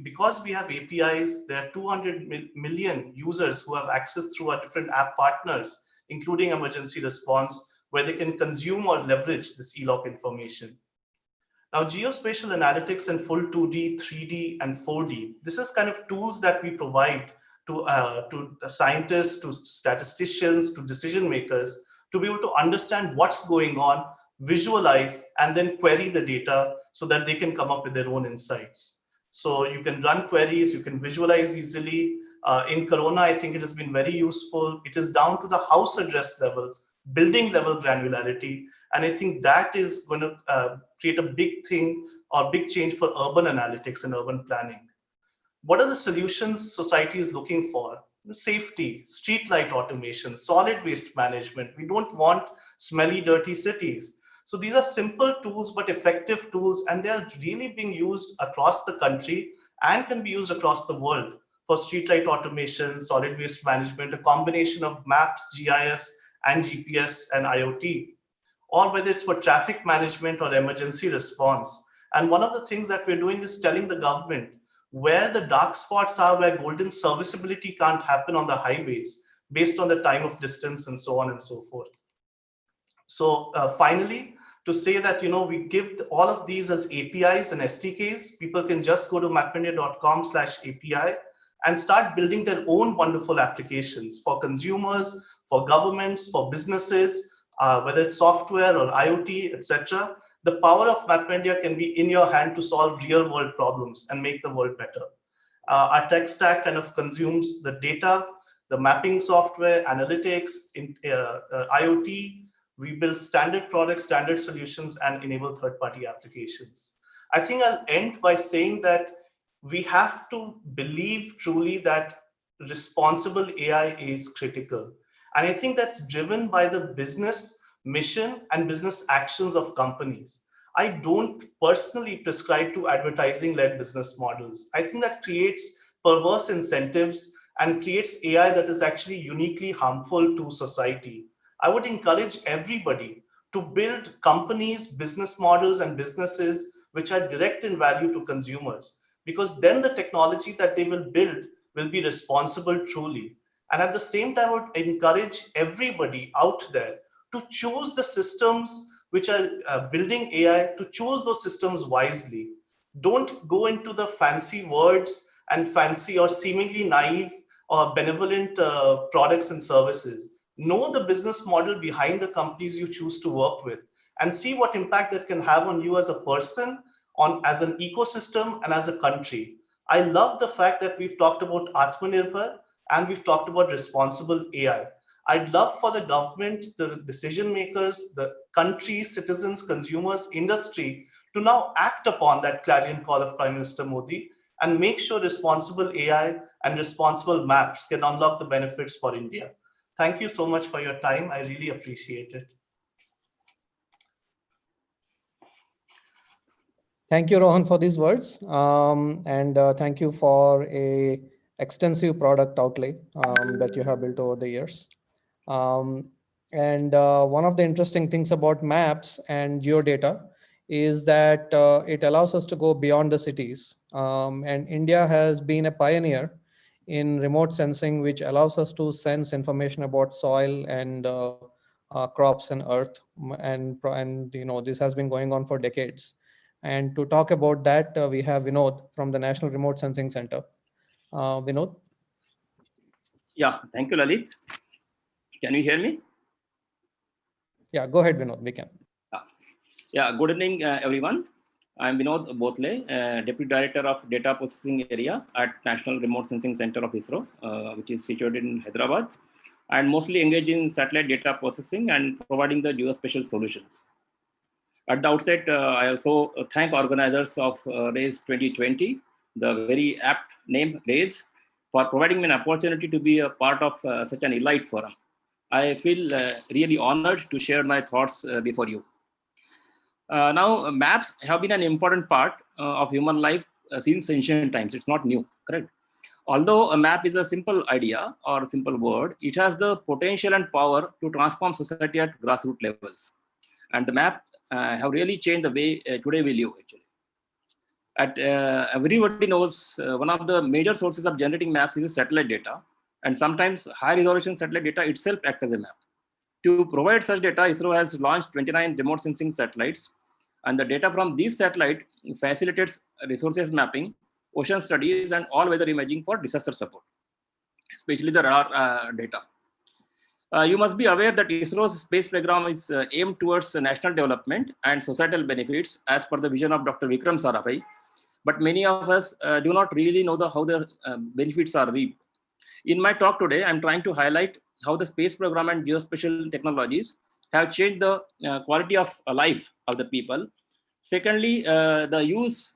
Because we have APIs, there are 200 million users who have access through our different app partners, including emergency response, where they can consume or leverage this eloc information. Now, geospatial analytics in full 2D, 3D, and 4D, this is kind of tools that we provide to scientists, to statisticians, to decision makers, to be able to understand what's going on, visualize, and then query the data so that they can come up with their own insights. So you can run queries, you can visualize easily. In Corona, I think it has been very useful. It is down to the house address level, building level granularity. And I think that is going to create a big thing or big change for urban analytics and urban planning. What are the solutions society is looking for? Safety, street light automation, solid waste management. We don't want smelly, dirty cities. So these are simple tools, but effective tools, and they are really being used across the country and can be used across the world for streetlight automation, solid waste management, a combination of maps, GIS, and GPS and IoT, or whether it's for traffic management or emergency response. And one of the things that we're doing is telling the government where the dark spots are, where golden serviceability can't happen on the highways. based on the time of distance and so on and so forth. So finally, to say that, we give all of these as APIs and SDKs. People can just go to mapmindia.com/API and start building their own wonderful applications for consumers, for governments, for businesses, whether it's software or IoT, etc. The power of MapmyIndia can be in your hand to solve real world problems and make the world better. Our tech stack kind of consumes the data, the mapping software, analytics, IoT. We build standard products, standard solutions, and enable third-party applications. I think I'll end by saying that we have to believe truly that responsible AI is critical. And I think that's driven by the business mission and business actions of companies. I don't personally prescribe to advertising-led business models. I think that creates perverse incentives and creates AI that is actually uniquely harmful to society. I would encourage everybody to build companies, business models, and businesses which are direct in value to consumers, because then the technology that they will build will be responsible truly. And at the same time, I would encourage everybody out there to choose the systems which are building AI, to choose those systems wisely. Don't go into the fancy words and fancy or seemingly naive or benevolent products and services. Know the business model behind the companies you choose to work with and see what impact that can have on you as a person, as an ecosystem, and as a country. I love the fact that we've talked about Atmanirbhar and we've talked about responsible AI. I'd love for the government, the decision makers, the country, citizens, consumers, industry to now act upon that clarion call of Prime Minister Modi and make sure responsible AI and responsible maps can unlock the benefits for India. Thank you so much for your time. I really appreciate it. Thank you, Rohan, for these words. And thank you for a extensive product outlay that you have built over the years. And one of the interesting things about maps and geodata is that it allows us to go beyond the cities. And India has been a pioneer in remote sensing, which allows us to sense information about soil and crops and earth. And this has been going on for decades. And to talk about that, we have Vinod from the National Remote Sensing Center. Vinod? Yeah, thank you, Lalit. Can you hear me? Yeah, go ahead, Vinod, we can. Yeah, good evening, everyone. I'm Vinod Bothale, Deputy Director of Data Processing Area at National Remote Sensing Center of ISRO, which is situated in Hyderabad, and mostly engaged in satellite data processing and providing the geospatial solutions. At the outset, I also thank organizers of RAISE 2020, the very apt name RAISE, for providing me an opportunity to be a part of such an elite forum. I feel really honored to share my thoughts before you. Now, maps have been an important part of human life since ancient times. It's not new, correct? Although a map is a simple idea or a simple word, it has the potential and power to transform society at grassroots levels. And the map have really changed the way today we live, actually. Everybody knows one of the major sources of generating maps is satellite data, and sometimes high resolution satellite data itself acts as a map. To provide such data, ISRO has launched 29 remote sensing satellites, and the data from these satellites facilitates resources mapping, ocean studies, and all weather imaging for disaster support, especially the radar data. You must be aware that ISRO's space program is aimed towards national development and societal benefits as per the vision of Dr. Vikram Sarabhai. But many of us do not really know how the benefits are reaped. In my talk today, I'm trying to highlight how the space program and geospatial technologies have changed the quality of life of the people. Secondly, the use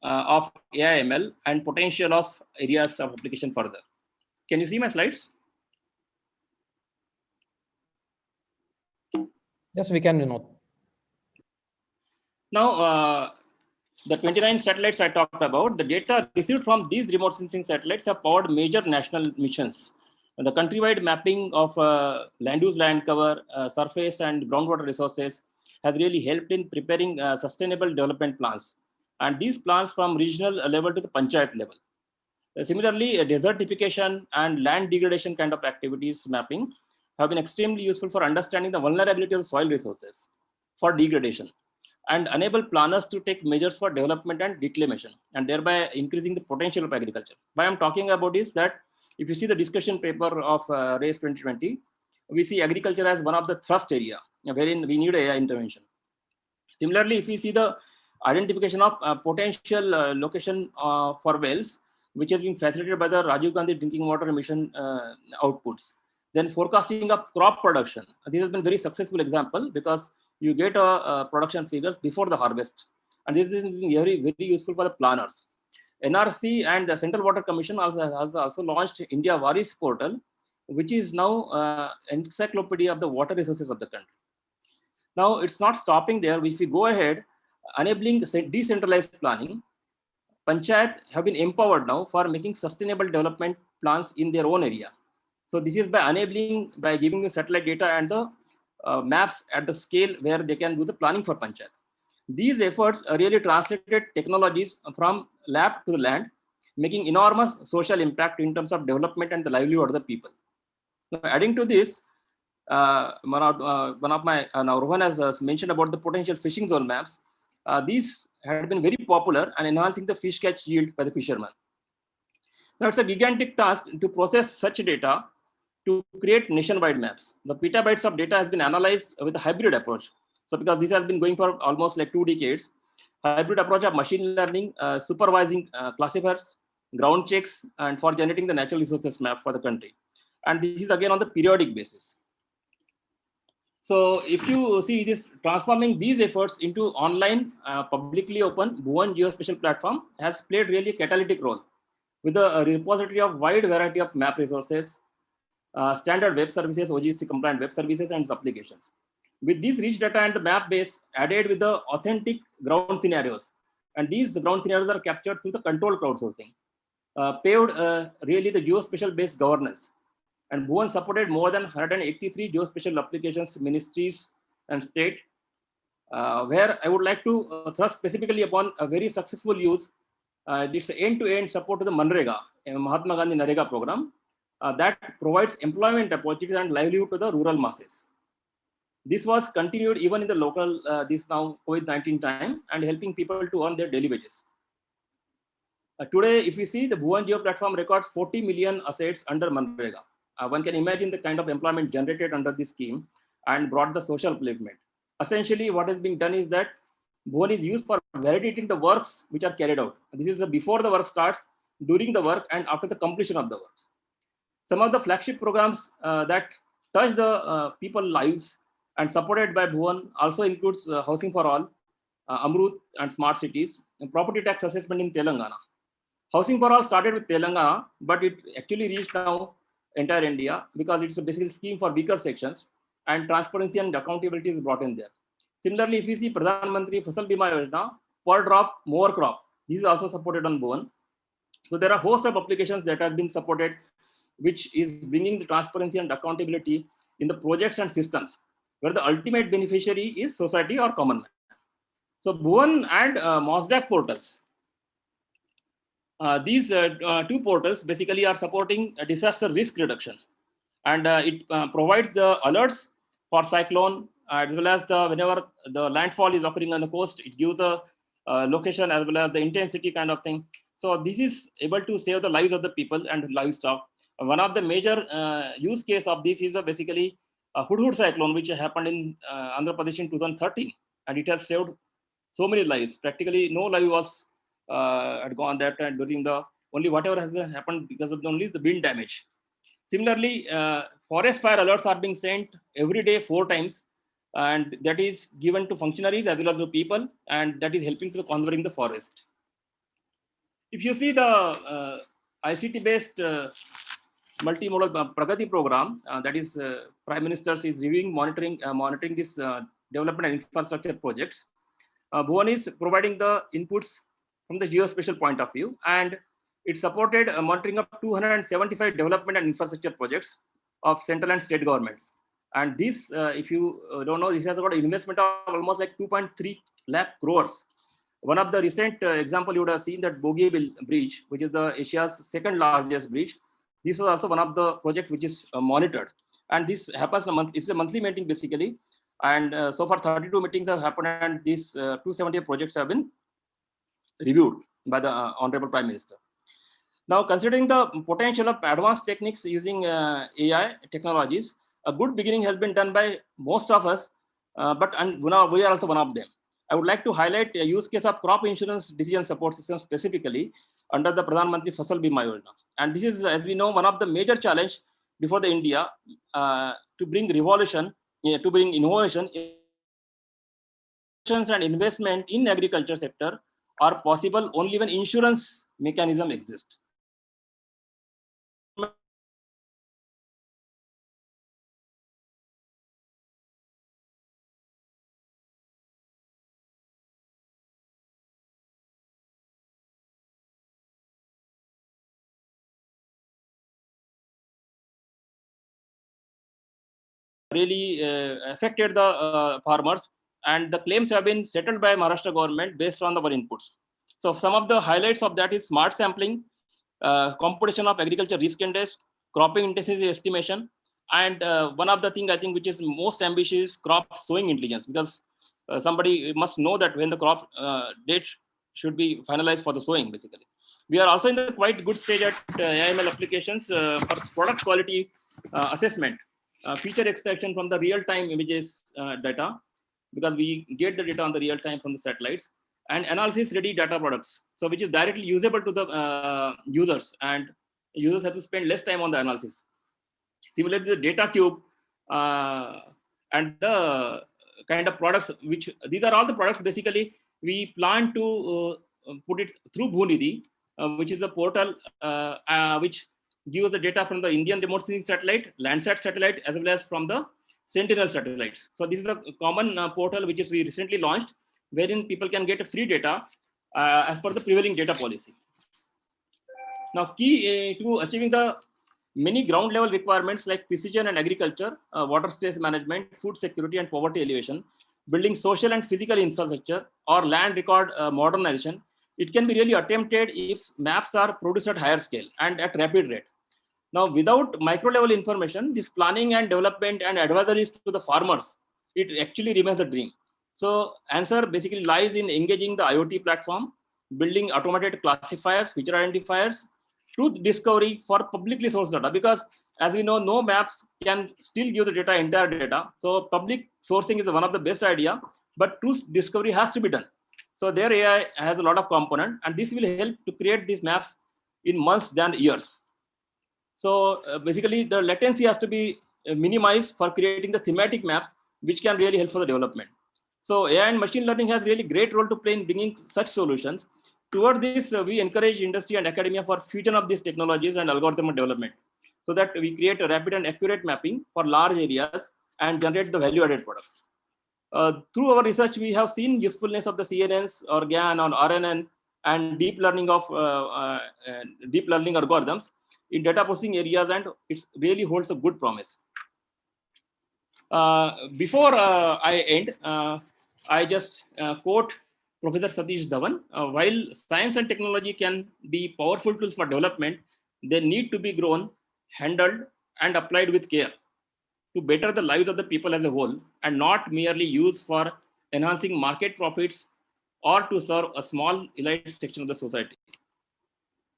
of AI/ML and potential of areas of application further. Can you see my slides? Yes, we can, Vinod. Now, the 29 satellites I talked about, the data received from these remote sensing satellites have powered major national missions. The countrywide mapping of land use, land cover, surface and groundwater resources has really helped in preparing sustainable development plans. And these plans from regional level to the panchayat level. Similarly, desertification and land degradation kind of activities mapping have been extremely useful for understanding the vulnerability of the soil resources for degradation and enable planners to take measures for development and reclamation, and thereby increasing the potential of agriculture. Why I'm talking about is that if you see the discussion paper of RACE 2020, we see agriculture as one of the thrust area wherein we need AI intervention. Similarly, if we see the identification of potential location for wells, which has been facilitated by the Rajiv Gandhi Drinking Water Mission outputs, then forecasting of crop production. This has been very successful example because you get production figures before the harvest, and this is very useful for the planners. NRC and the Central Water Commission has also launched India Waris portal, which is now encyclopedia of the water resources of the country. Now, it's not stopping there. If we go ahead, enabling decentralized planning, Panchayat have been empowered now for making sustainable development plans in their own area. So this is by enabling, by giving the satellite data and the maps at the scale where they can do the planning for Panchayat. These efforts really translated technologies from lab to the land, making enormous social impact in terms of development and the livelihood of the people. Now, adding to this, one of my now Rohan has mentioned about the potential fishing zone maps. These had been very popular and enhancing the fish catch yield by the fishermen. Now it's a gigantic task to process such data to create nationwide maps. The petabytes of data has been analyzed with a hybrid approach. So because this has been going for almost like 2 decades, hybrid approach of machine learning, supervising classifiers, ground checks, and for generating the natural resources map for the country. And this is again on the periodic basis. So if you see this, transforming these efforts into online, publicly open Bhuvan Geospatial platform has played really a catalytic role with a repository of wide variety of map resources, standard web services, OGC compliant web services, and applications. With these rich data and the map base added with the authentic ground scenarios, and these ground scenarios are captured through the controlled crowdsourcing, paved really the geospatial based governance. And Bhuvan supported more than 183 geospatial applications, ministries, and state, where I would like to thrust specifically upon a very successful use. It's end-to-end support to the Manrega, Mahatma Gandhi Narega program, that provides employment opportunities and livelihood to the rural masses. This was continued even in the local, this now COVID-19 time, and helping people to earn their daily wages. Today, if we see the Bhuvan Geo platform records 40 million assets under Manrega. One can imagine the kind of employment generated under this scheme and brought the social upliftment. Essentially, what is being done is that Bhuvan is used for validating the works which are carried out. This is before the work starts, during the work, and after the completion of the works. Some of the flagship programs that touch the people lives and supported by Bhuvan also includes Housing for All, Amrut and Smart Cities, and property tax assessment in Telangana. Housing for All started with Telangana, but it actually reached now entire India because it's a basically scheme for weaker sections, and transparency and accountability is brought in there. Similarly, if you see Pradhan Mantri Fasal Bima Yojana, per drop, more crop, this is also supported on Bhuvan. So there are a host of applications that have been supported, which is bringing the transparency and accountability in the projects and systems, where the ultimate beneficiary is society or common man. So Bhuvan and MOSDAC portals. These two portals basically are supporting disaster risk reduction, and it provides the alerts for cyclone as well as the whenever the landfall is occurring on the coast, it gives the location as well as the intensity kind of thing. So this is able to save the lives of the people and livestock. One of the major use case of this is basically a Hudhud cyclone, which happened in Andhra Pradesh in 2013, and it has saved so many lives. Practically no life was had gone that during the only whatever has happened because of only the wind damage. Similarly, forest fire alerts are being sent every day 4 times, and that is given to functionaries as well as the people, and that is helping to conserving the forest. If you see the ICT-based multimodal Pragati program, that is Prime Minister is reviewing, monitoring this development and infrastructure projects. Bhuvan is providing the inputs from the geospatial point of view, and it supported monitoring of 275 development and infrastructure projects of central and state governments. And this, if you don't know, this has got an investment of almost like 2.3 lakh crores. One of the recent example, you would have seen that Bogeyville Bridge, which is the Asia's second largest bridge. This was also one of the projects which is monitored. And this happens a month, it's a monthly meeting basically. And so far 32 meetings have happened, and these 270 projects have been reviewed by the Honorable Prime Minister. Now, considering the potential of advanced techniques using AI technologies, a good beginning has been done by most of us, but we are also one of them. I would like to highlight a use case of crop insurance decision support system specifically under the Pradhan Mantri Fasal Bima Yojana. And this is, as we know, one of the major challenge before the India to bring revolution, to bring innovation and investment in agriculture sector are possible only when insurance mechanism exists. Really affected the farmers, and the claims have been settled by Maharashtra government based on our inputs. So some of the highlights of that is smart sampling, computation of agriculture risk index, cropping intensity estimation, and one of the things I think which is most ambitious, crop sowing intelligence, because somebody must know that when the crop date should be finalized for the sowing basically. We are also in the quite good stage at AIML applications for product quality assessment. Feature extraction from the real-time images data, because we get the data on the real-time from the satellites, and analysis-ready data products, so which is directly usable to the users, and users have to spend less time on the analysis. Similarly, the data cube and the kind of products, which these are all the products basically we plan to put it through Bhunidhi, which is a portal which gives the data from the Indian remote sensing satellite, Landsat satellite, as well as from the Sentinel satellites. So this is a common portal which is we recently launched, wherein people can get free data as per the prevailing data policy. Now, key to achieving the many ground level requirements like precision and agriculture, water stress management, food security and poverty elevation, building social and physical infrastructure, or land record modernization, it can be really attempted if maps are produced at higher scale and at rapid rate. Now, without micro level information, this planning and development and advisories to the farmers, it actually remains a dream. So answer basically lies in engaging the IoT platform, building automated classifiers, feature identifiers, truth discovery for publicly sourced data, because as we know, no maps can still give the data, entire data. So public sourcing is one of the best idea, but truth discovery has to be done. So their AI has a lot of component, and this will help to create these maps in months than years. So basically the latency has to be minimized for creating the thematic maps, which can really help for the development. So AI and machine learning has really great role to play in bringing such solutions. Toward this, we encourage industry and academia for fusion of these technologies and algorithm development, so that we create a rapid and accurate mapping for large areas and generate the value-added products. Through our research, we have seen usefulness of the CNNs or GAN or RNN and deep learning algorithms in data processing areas, and it really holds a good promise. Before I end, I just quote Professor Satish Dhawan. While science and technology can be powerful tools for development, they need to be grown, handled, and applied with care to better the lives of the people as a whole, and not merely used for enhancing market profits or to serve a small elite section of the society.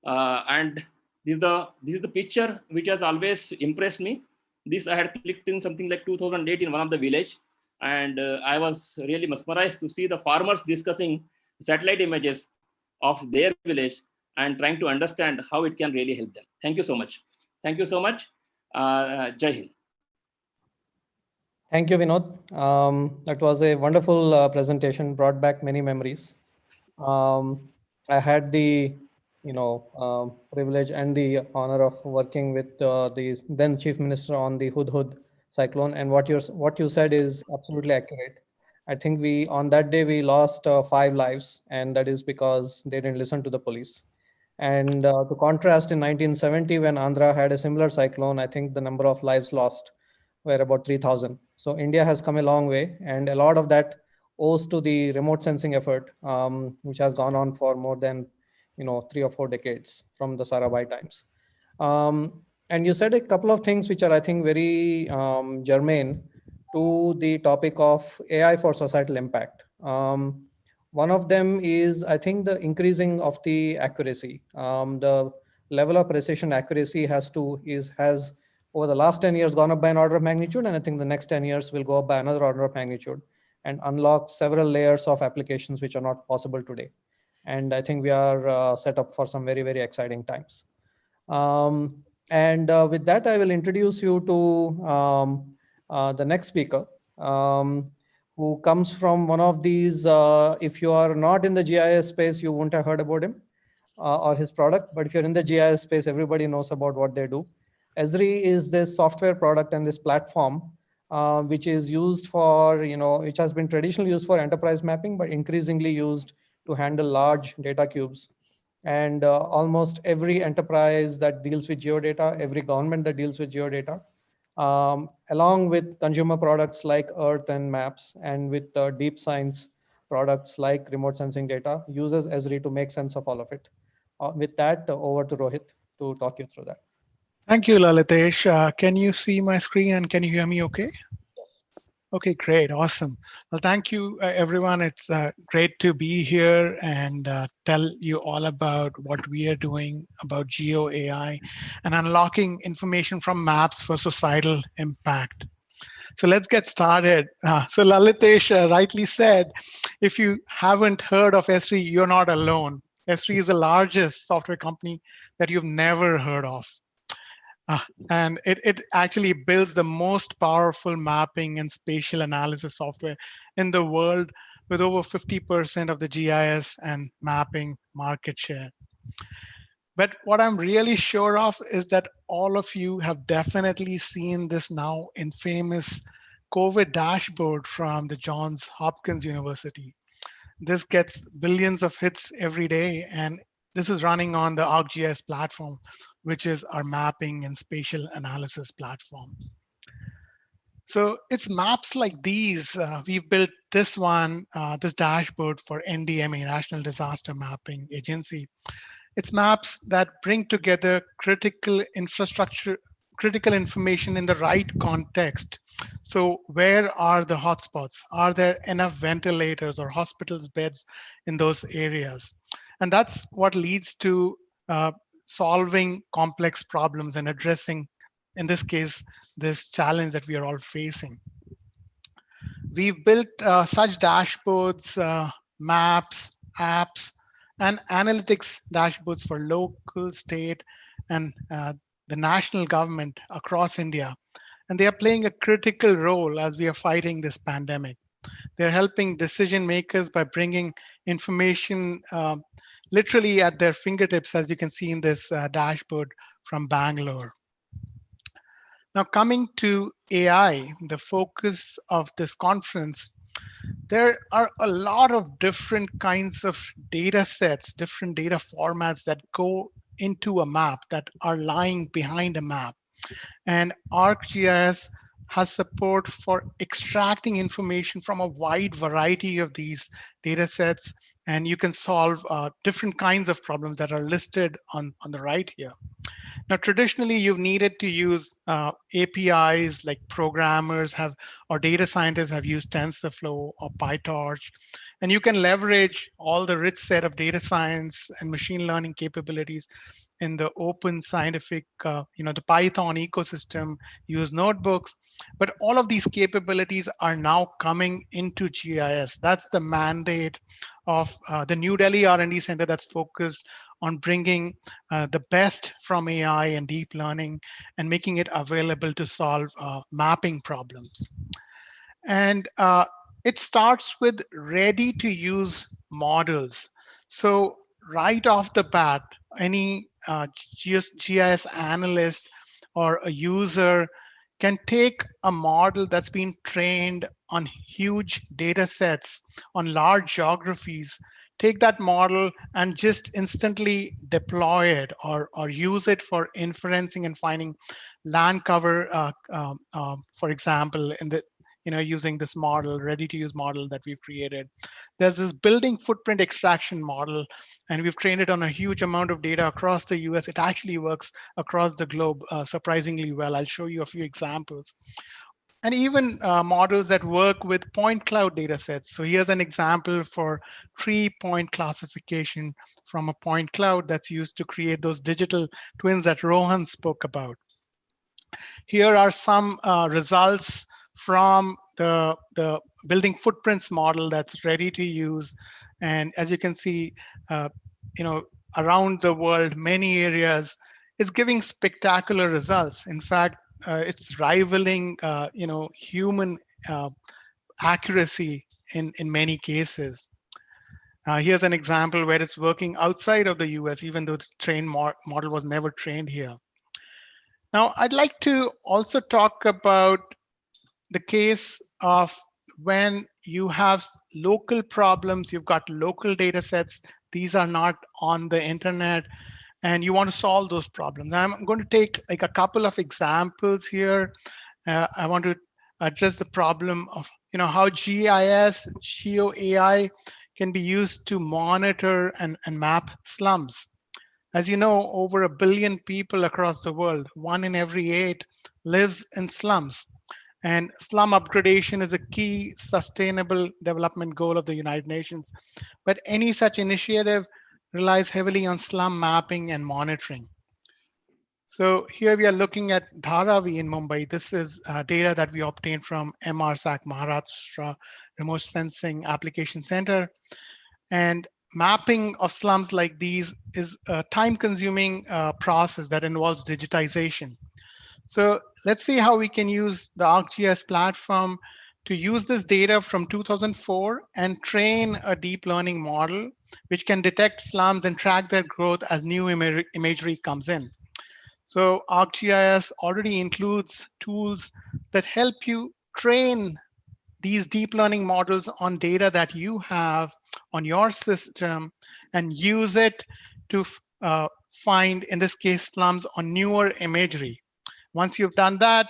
And this is the picture which has always impressed me. This I had clicked in something like 2008 in one of the village, and I was really mesmerized to see the farmers discussing satellite images of their village and trying to understand how it can really help them. Thank you so much. Thank you so much. Jai Hind. Thank you, Vinod. That was a wonderful presentation, brought back many memories. I had the privilege and the honor of working with the then Chief Minister on the Hudhud cyclone, and what you said is absolutely accurate. I think on that day we lost 5 lives, and that is because they didn't listen to the police. And to contrast, in 1970, when Andhra had a similar cyclone, I think the number of lives lost were about 3,000. So India has come a long way, and a lot of that owes to the remote sensing effort, which has gone on for more than 3 or 4 decades from the Sarabhai times. And you said a couple of things which are, I think, very germane to the topic of AI for societal impact. One of them is, I think, the increasing of the accuracy. The level of precision accuracy has over the last 10 years gone up by an order of magnitude, and I think the next 10 years will go up by another order of magnitude and unlock several layers of applications which are not possible today. And I think we are set up for some very, very exciting times. And with that, I will introduce you to the next speaker, who comes from one of these. If you are not in the GIS space, you won't have heard about him or his product. But if you're in the GIS space, everybody knows about what they do. ESRI is this software product and this platform which is used for, which has been traditionally used for enterprise mapping, but increasingly used to handle large data cubes. And almost every enterprise that deals with geodata, every government that deals with geodata, along with consumer products like Earth and Maps, and with deep science products like remote sensing data, uses ESRI to make sense of all of it. With that, over to Rohit to talk you through that. Thank you, Lalitesh. Can you see my screen and can you hear me okay? Yes. Okay, great, awesome. Well, thank you, everyone. It's great to be here and tell you all about what we are doing about Geo AI and unlocking information from maps for societal impact. So let's get started. So Lalitesh rightly said, if you haven't heard of ESRI, you're not alone. ESRI is the largest software company that you've never heard of. And it actually builds the most powerful mapping and spatial analysis software in the world, with over 50% of the GIS and mapping market share. But what I'm really sure of is that all of you have definitely seen this now infamous COVID dashboard from the Johns Hopkins University. This gets billions of hits every day, and this is running on the ArcGIS platform, which is our mapping and spatial analysis platform. So it's maps like these. We've built this one, this dashboard for NDMA, National Disaster Mapping Agency. It's maps that bring together critical infrastructure, critical information in the right context. So where are the hotspots? Are there enough ventilators or hospitals beds in those areas? And that's what leads to solving complex problems and addressing, in this case, this challenge that we are all facing. We've built such dashboards, maps, apps, and analytics dashboards for local, state, and the national government across India. And they are playing a critical role as we are fighting this pandemic. They're helping decision makers by bringing information literally at their fingertips, as you can see in this dashboard from Bangalore. Now, coming to AI, the focus of this conference, there are a lot of different kinds of data sets, different data formats that go into a map, that are lying behind a map. And ArcGIS has support for extracting information from a wide variety of these data sets, and you can solve different kinds of problems that are listed on the right here. Now, traditionally, you've needed to use APIs, like programmers have, or data scientists have used TensorFlow or PyTorch, and you can leverage all the rich set of data science and machine learning capabilities in the open scientific, the Python ecosystem, use notebooks, but all of these capabilities are now coming into GIS. That's the mandate of the New Delhi R&D Center that's focused on bringing the best from AI and deep learning and making it available to solve mapping problems. And it starts with ready to use models. So right off the bat, any GIS analyst or a user can take a model that's been trained on huge data sets, on large geographies, take that model and just instantly deploy it or use it for inferencing and finding land cover, for example, using this model, ready-to-use model that we've created. There's this building footprint extraction model, and we've trained it on a huge amount of data across the US. It actually works across the globe surprisingly well. I'll show you a few examples. And even models that work with point cloud data sets. So here's an example for tree point classification from a point cloud that's used to create those digital twins that Rohan spoke about. Here are some results from the building footprints model that's ready to use. And as you can see, around the world, many areas, it's giving spectacular results. In fact, it's rivaling, human accuracy in many cases. Here's an example where it's working outside of the US, even though the trained model was never trained here. Now, I'd like to also talk about the case of when you have local problems, you've got local data sets, these are not on the internet, and you want to solve those problems. And I'm going to take like a couple of examples here. I want to address the problem of how GIS, GeoAI can be used to monitor and map slums. As you know, over 1 billion people across the world, 1 in every 8 lives in slums. And slum upgradation is a key sustainable development goal of the United Nations. But any such initiative relies heavily on slum mapping and monitoring. So here we are looking at Dharavi in Mumbai. This is data that we obtained from MRSAC, Maharashtra Remote Sensing Application Center. And mapping of slums like these is a time-consuming process that involves digitization. So let's see how we can use the ArcGIS platform to use this data from 2004 and train a deep learning model which can detect slums and track their growth as new imagery comes in. So ArcGIS already includes tools that help you train these deep learning models on data that you have on your system and use it to find, in this case, slums on newer imagery. Once you've done that,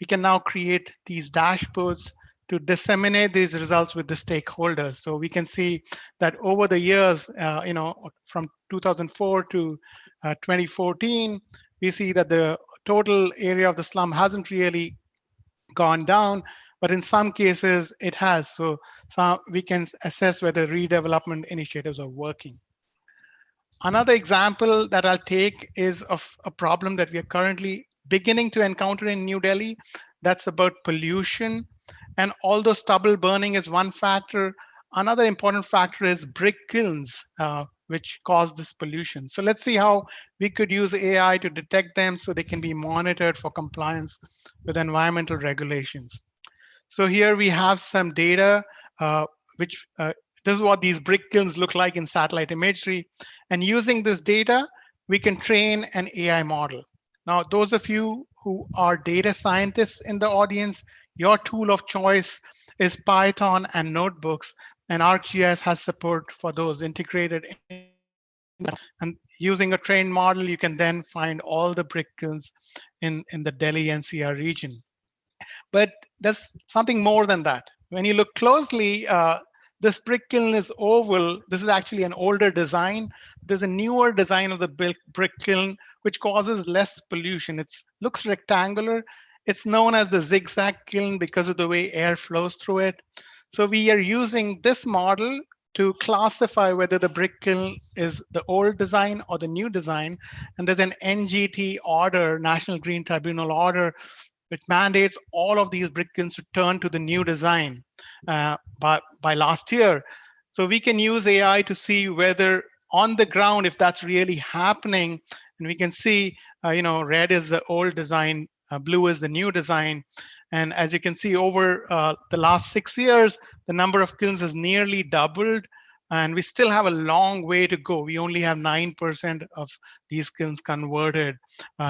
we can now create these dashboards to disseminate these results with the stakeholders. So we can see that over the years, from 2004 to 2014, we see that the total area of the slum hasn't really gone down, but in some cases it has. So we can assess whether redevelopment initiatives are working. Another example that I'll take is of a problem that we are currently beginning to encounter in New Delhi. That's about pollution. And although stubble burning is one factor, another important factor is brick kilns, which cause this pollution. So let's see how we could use AI to detect them so they can be monitored for compliance with environmental regulations. So here we have some data, which this is what these brick kilns look like in satellite imagery. And using this data, we can train an AI model. Now, those of you who are data scientists in the audience, your tool of choice is Python and notebooks, and ArcGIS has support for those integrated. And using a trained model, you can then find all the brick kilns in the Delhi NCR region. But there's something more than that. When you look closely, this brick kiln is oval. This is actually an older design. There's a newer design of the brick kiln, which causes less pollution. It looks rectangular. It's known as the zigzag kiln because of the way air flows through it. So we are using this model to classify whether the brick kiln is the old design or the new design. And there's an NGT order, National Green Tribunal order, which mandates all of these brick kilns to turn to the new design by last year. So we can use AI to see whether on the ground, if that's really happening. And we can see, red is the old design, blue is the new design. And as you can see, over the last 6 years, the number of kilns has nearly doubled. And we still have a long way to go. We only have 9% of these kilns converted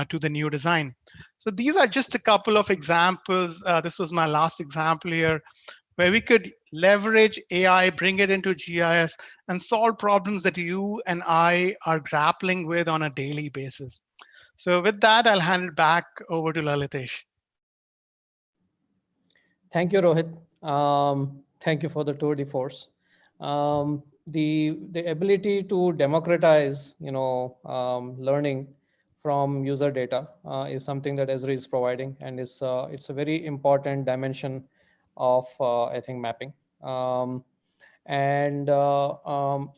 to the new design. So these are just a couple of examples. This was my last example here, where we could leverage AI, bring it into GIS, and solve problems that you and I are grappling with on a daily basis. So with that, I'll hand it back over to Lalitesh. Thank you, Rohit. Thank you for the tour de force. The ability to democratize, learning from user data is something that Esri is providing, and it's a very important dimension of I think mapping. And the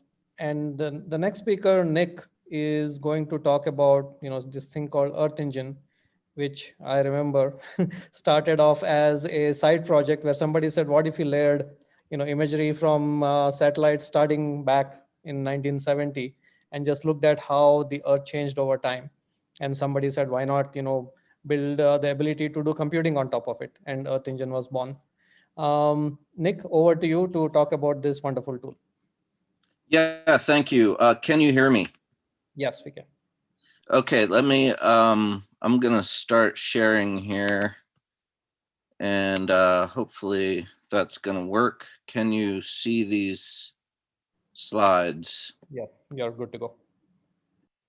next speaker, Nick, is going to talk about this thing called Earth Engine, which I remember started off as a side project where somebody said, what if you layered imagery from satellites starting back in 1970 and just looked at how the earth changed over time. And somebody said, why not build the ability to do computing on top of it, and Earth Engine was born. Nick, over to you to talk about this wonderful tool. Yeah, thank you. Can you hear me? Yes, we can. Okay, let me, I'm gonna start sharing here, and hopefully that's gonna work. Can you see these slides? Yes, you're good to go.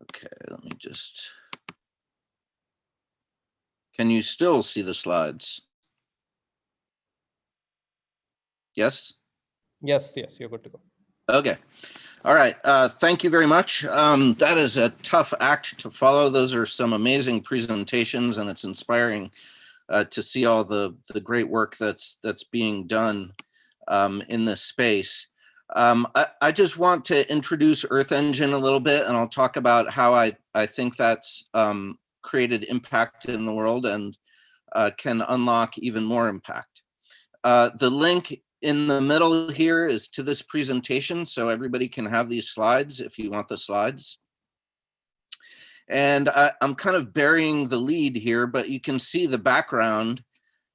Okay, let me just, can you still see the slides? Yes? Yes, you're good to go. Okay. All right. Thank you very much. That is a tough act to follow. Those are some amazing presentations, and it's inspiring to see all the great work that's being done in this space. I just want to introduce Earth Engine a little bit, and I'll talk about how I think that's created impact in the world and can unlock even more impact. The link in the middle here is to this presentation, so everybody can have these slides if you want the slides. And I'm kind of burying the lead here, but you can see the background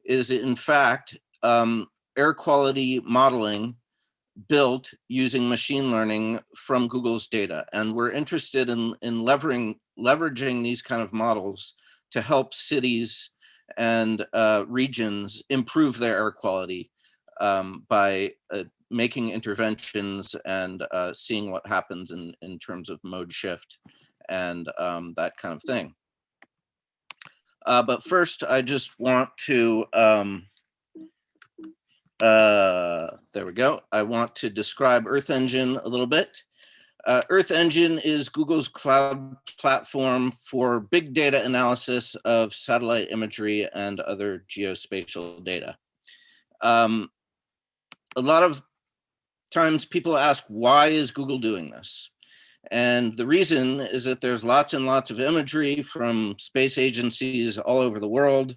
is in fact air quality modeling built using machine learning from Google's data. And we're interested in leveraging these kind of models to help cities and regions improve their air quality by making interventions and seeing what happens in terms of mode shift and that kind of thing. But first, I just want to, there we go. I want to describe Earth Engine a little bit. Earth Engine is Google's cloud platform for big data analysis of satellite imagery and other geospatial data. A lot of times people ask, why is Google doing this? And the reason is that there's lots and lots of imagery from space agencies all over the world.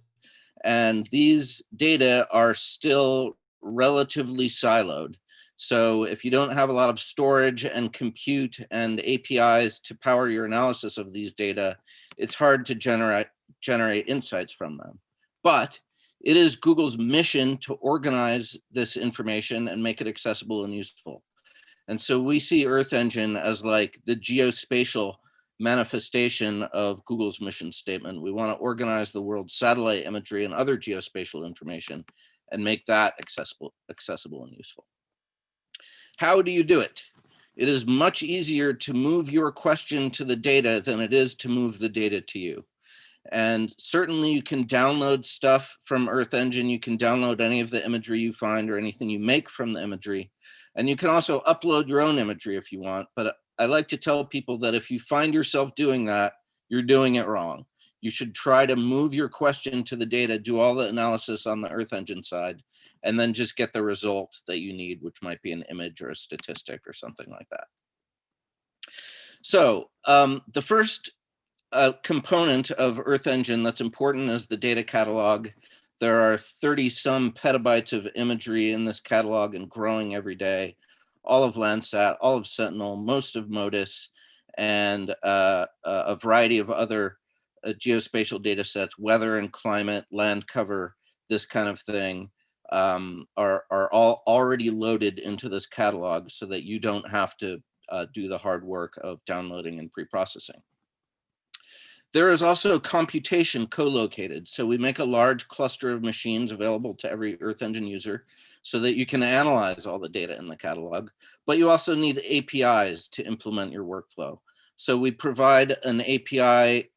And these data are still relatively siloed. So if you don't have a lot of storage and compute and APIs to power your analysis of these data, it's hard to generate insights from them. But it is Google's mission to organize this information and make it accessible and useful. And so we see Earth Engine as like the geospatial manifestation of Google's mission statement. We want to organize the world's satellite imagery and other geospatial information and make that accessible and useful. How do you do it? It is much easier to move your question to the data than it is to move the data to you. And certainly you can download stuff from Earth Engine. You can download any of the imagery you find or anything you make from the imagery. And you can also upload your own imagery if you want. But I like to tell people that if you find yourself doing that, you're doing it wrong. You should try to move your question to the data, do all the analysis on the Earth Engine side, and then just get the result that you need, which might be an image or a statistic or something like that. So the first component of Earth Engine that's important is the data catalog. There are 30 some petabytes of imagery in this catalog and growing every day. All of Landsat, all of Sentinel, most of MODIS, and a variety of other geospatial data sets, weather and climate, land cover, this kind of thing, are all already loaded into this catalog so that you don't have to do the hard work of downloading and pre-processing. There is also computation co-located. So we make a large cluster of machines available to every Earth Engine user so that you can analyze all the data in the catalog, but you also need APIs to implement your workflow. So we provide an API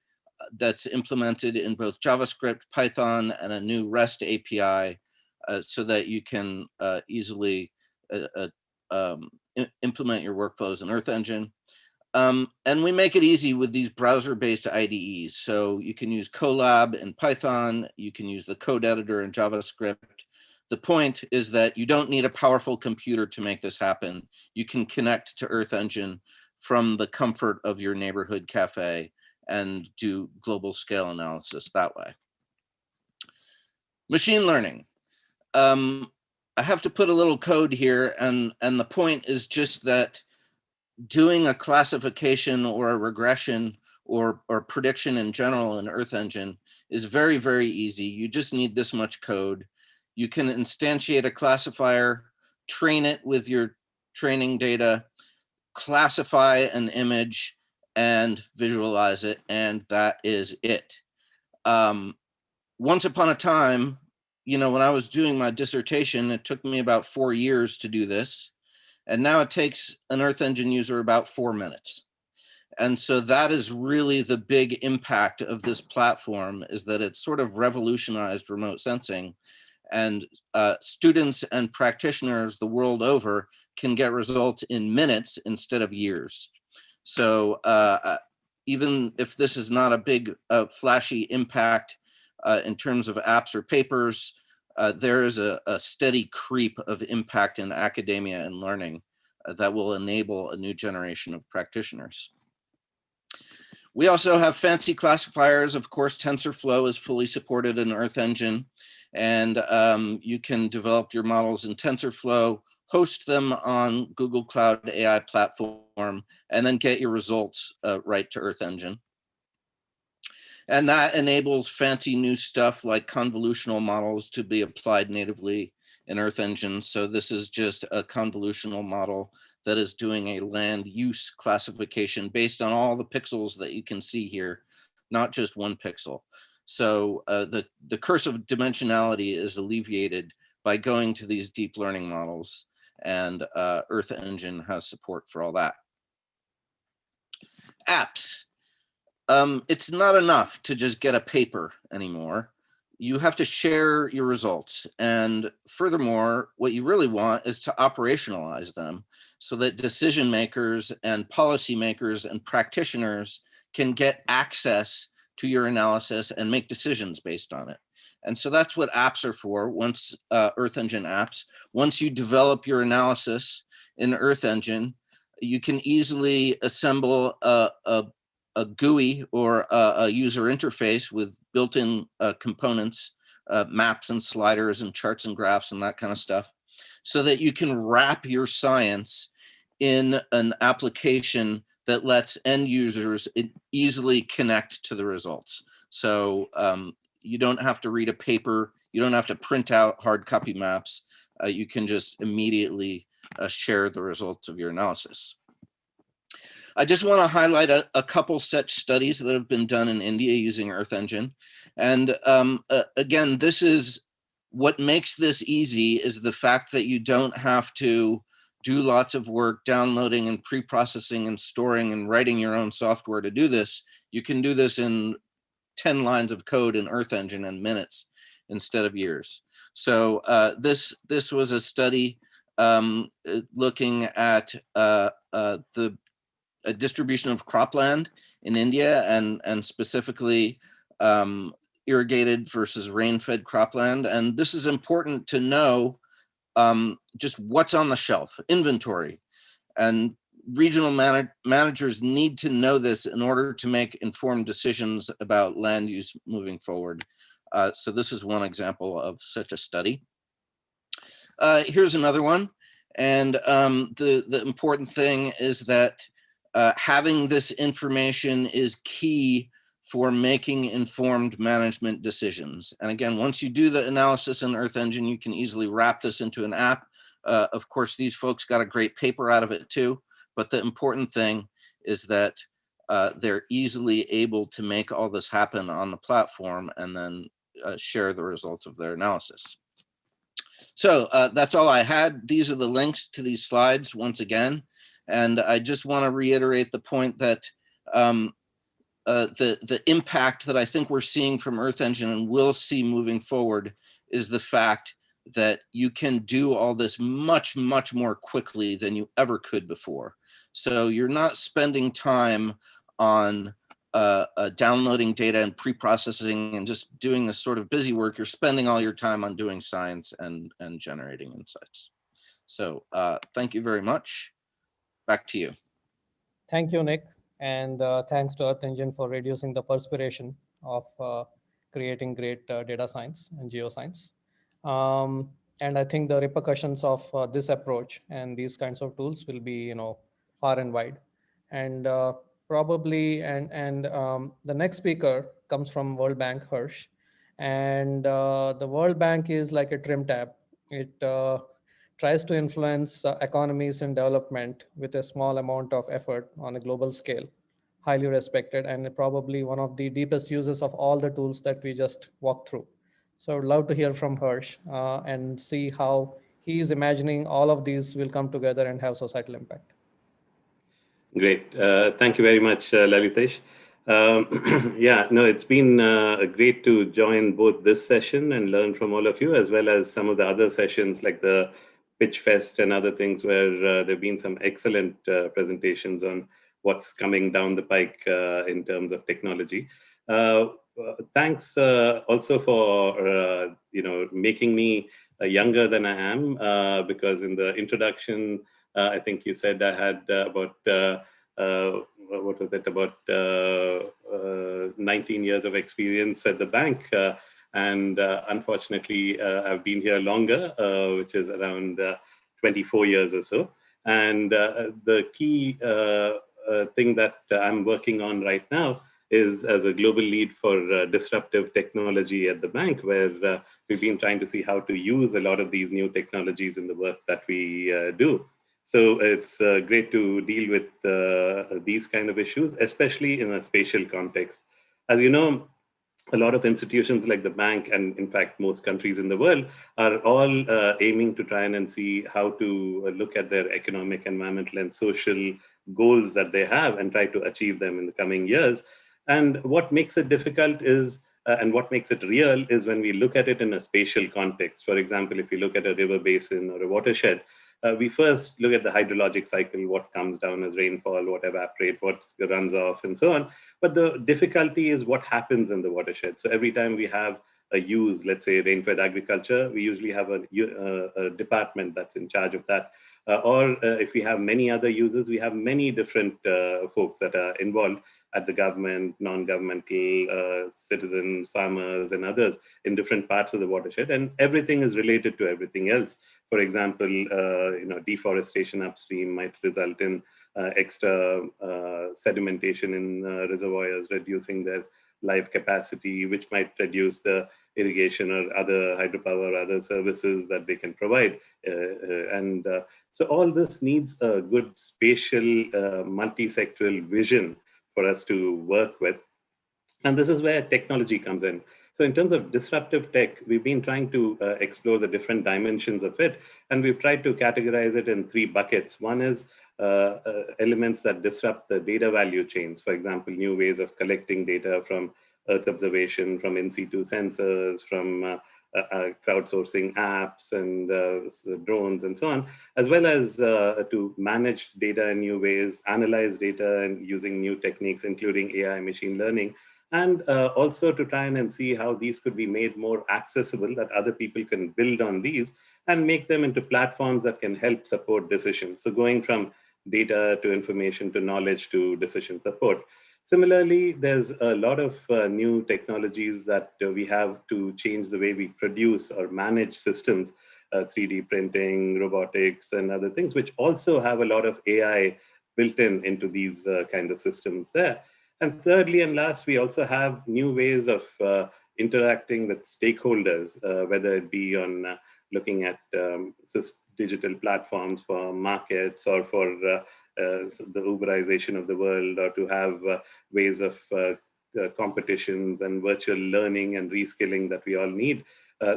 that's implemented in both JavaScript, Python, and a new REST API so that you can easily implement your workflows in Earth Engine. And we make it easy with these browser-based IDEs. So you can use Colab in Python, you can use the code editor in JavaScript. The point is that you don't need a powerful computer to make this happen. You can connect to Earth Engine from the comfort of your neighborhood cafe and do global scale analysis that way. Machine learning. I have to put a little code here, and the point is just that doing a classification or a regression or prediction in general in Earth Engine is very, very easy. You just need this much code. You can instantiate a classifier, train it with your training data, classify an image, and visualize it, and that is it. Once upon a time, you know, when I was doing my dissertation, it took me about 4 years to do this. And now it takes an Earth Engine user about 4 minutes. And so that is really the big impact of this platform, is that it's sort of revolutionized remote sensing, and students and practitioners the world over can get results in minutes instead of years. So even if this is not a big flashy impact in terms of apps or papers, there is a steady creep of impact in academia and learning that will enable a new generation of practitioners. We also have fancy classifiers. Of course, TensorFlow is fully supported in Earth Engine, and you can develop your models in TensorFlow, host them on Google Cloud AI platform, and then get your results right to Earth Engine. And that enables fancy new stuff like convolutional models to be applied natively in Earth Engine. So this is just a convolutional model that is doing a land use classification based on all the pixels that you can see here, not just one pixel. So the curse of dimensionality is alleviated by going to these deep learning models, and Earth Engine has support for all that. Apps. It's not enough to just get a paper anymore. You have to share your results. And furthermore, what you really want is to operationalize them so that decision makers and policymakers and practitioners can get access to your analysis and make decisions based on it. And so that's what apps are for. Once Earth Engine apps, once you develop your analysis in Earth Engine, you can easily assemble a GUI or a user interface with built-in components, maps and sliders and charts and graphs and that kind of stuff, so that you can wrap your science in an application that lets end users easily connect to the results. So you don't have to read a paper, you don't have to print out hard copy maps, you can just immediately share the results of your analysis. I just want to highlight a couple such studies that have been done in India using Earth Engine. And again, this is what makes this easy, is the fact that you don't have to do lots of work downloading and pre-processing and storing and writing your own software to do this. You can do this in 10 lines of code in Earth Engine in minutes instead of years. So this was a study looking at the distribution of cropland in India, and specifically irrigated versus rain-fed cropland. And this is important to know just what's on the shelf, inventory. And regional managers need to know this in order to make informed decisions about land use moving forward. So this is one example of such a study. Here's another one. And the important thing is that having this information is key for making informed management decisions. And again, once you do the analysis in Earth Engine, you can easily wrap this into an app. Of course, these folks got a great paper out of it too, but the important thing is that they're easily able to make all this happen on the platform and then share the results of their analysis. So that's all I had. These are the links to these slides once again. And I just want to reiterate the point that the impact that I think we're seeing from Earth Engine and will see moving forward is the fact that you can do all this much, much more quickly than you ever could before. So you're not spending time on downloading data and pre-processing and just doing this sort of busy work. You're spending all your time on doing science and generating insights. So thank you very much. Back to you. Thank you, Nick. And thanks to Earth Engine for reducing the perspiration of creating great data science and geoscience. And I think the repercussions of this approach and these kinds of tools will be, far and wide. And probably, the next speaker comes from World Bank, Harsh. And the World Bank is like a trim tab. It tries to influence economies and development with a small amount of effort on a global scale. Highly respected and probably one of the deepest users of all the tools that we just walked through. So I'd love to hear from Harsh and see how he is imagining all of these will come together and have societal impact. Great. Thank you very much, Lalitesh. Yeah, no, it's been great to join both this session and learn from all of you, as well as some of the other sessions like the Pitch Fest and other things where there have been some excellent presentations on what's coming down the pike in terms of technology. Thanks also for making me younger than I am, because in the introduction, I think you said I had about 19 years of experience at the bank. And unfortunately, I've been here longer, which is around 24 years or so. And the key thing that I'm working on right now is as a global lead for disruptive technology at the bank, where we've been trying to see how to use a lot of these new technologies in the work that we do. So it's great to deal with these kind of issues, especially in a spatial context. As you know, a lot of institutions like the bank, and in fact, most countries in the world, are all aiming to try and see how to look at their economic, environmental, and social goals that they have and try to achieve them in the coming years. And what makes it difficult is, and what makes it real is when we look at it in a spatial context. For example, if you look at a river basin or a watershed, we first look at the hydrologic cycle, what comes down as rainfall, what evaporates, what runs off, and so on. But the difficulty is what happens in the watershed. So every time we have a use, let's say rain-fed agriculture, we usually have a department that's in charge of that. Or if we have many other users, we have many different folks that are involved at the government, non-governmental, citizens, farmers, and others in different parts of the watershed, and everything is related to everything else. For example, deforestation upstream might result in extra sedimentation in reservoirs, reducing their life capacity, which might reduce the irrigation or other hydropower or other services that they can provide. So all this needs a good spatial, multi-sectoral vision for us to work with. And this is where technology comes in. So in terms of disruptive tech, we've been trying to explore the different dimensions of it. And we've tried to categorize it in three buckets. One is elements that disrupt the data value chains. For example, new ways of collecting data from Earth observation, from in situ sensors, from crowdsourcing apps and drones and so on, as well as to manage data in new ways, analyze data and using new techniques, including AI, machine learning, and also to try and see how these could be made more accessible, that other people can build on these and make them into platforms that can help support decisions. So going from data to information to knowledge to decision support. Similarly, there's a lot of new technologies that we have to change the way we produce or manage systems, 3D printing, robotics, and other things, which also have a lot of AI built into these kind of systems there. And thirdly and last, we also have new ways of interacting with stakeholders, whether it be on looking at digital platforms for markets or for the Uberization of the world, or to have ways of competitions and virtual learning and reskilling that we all need.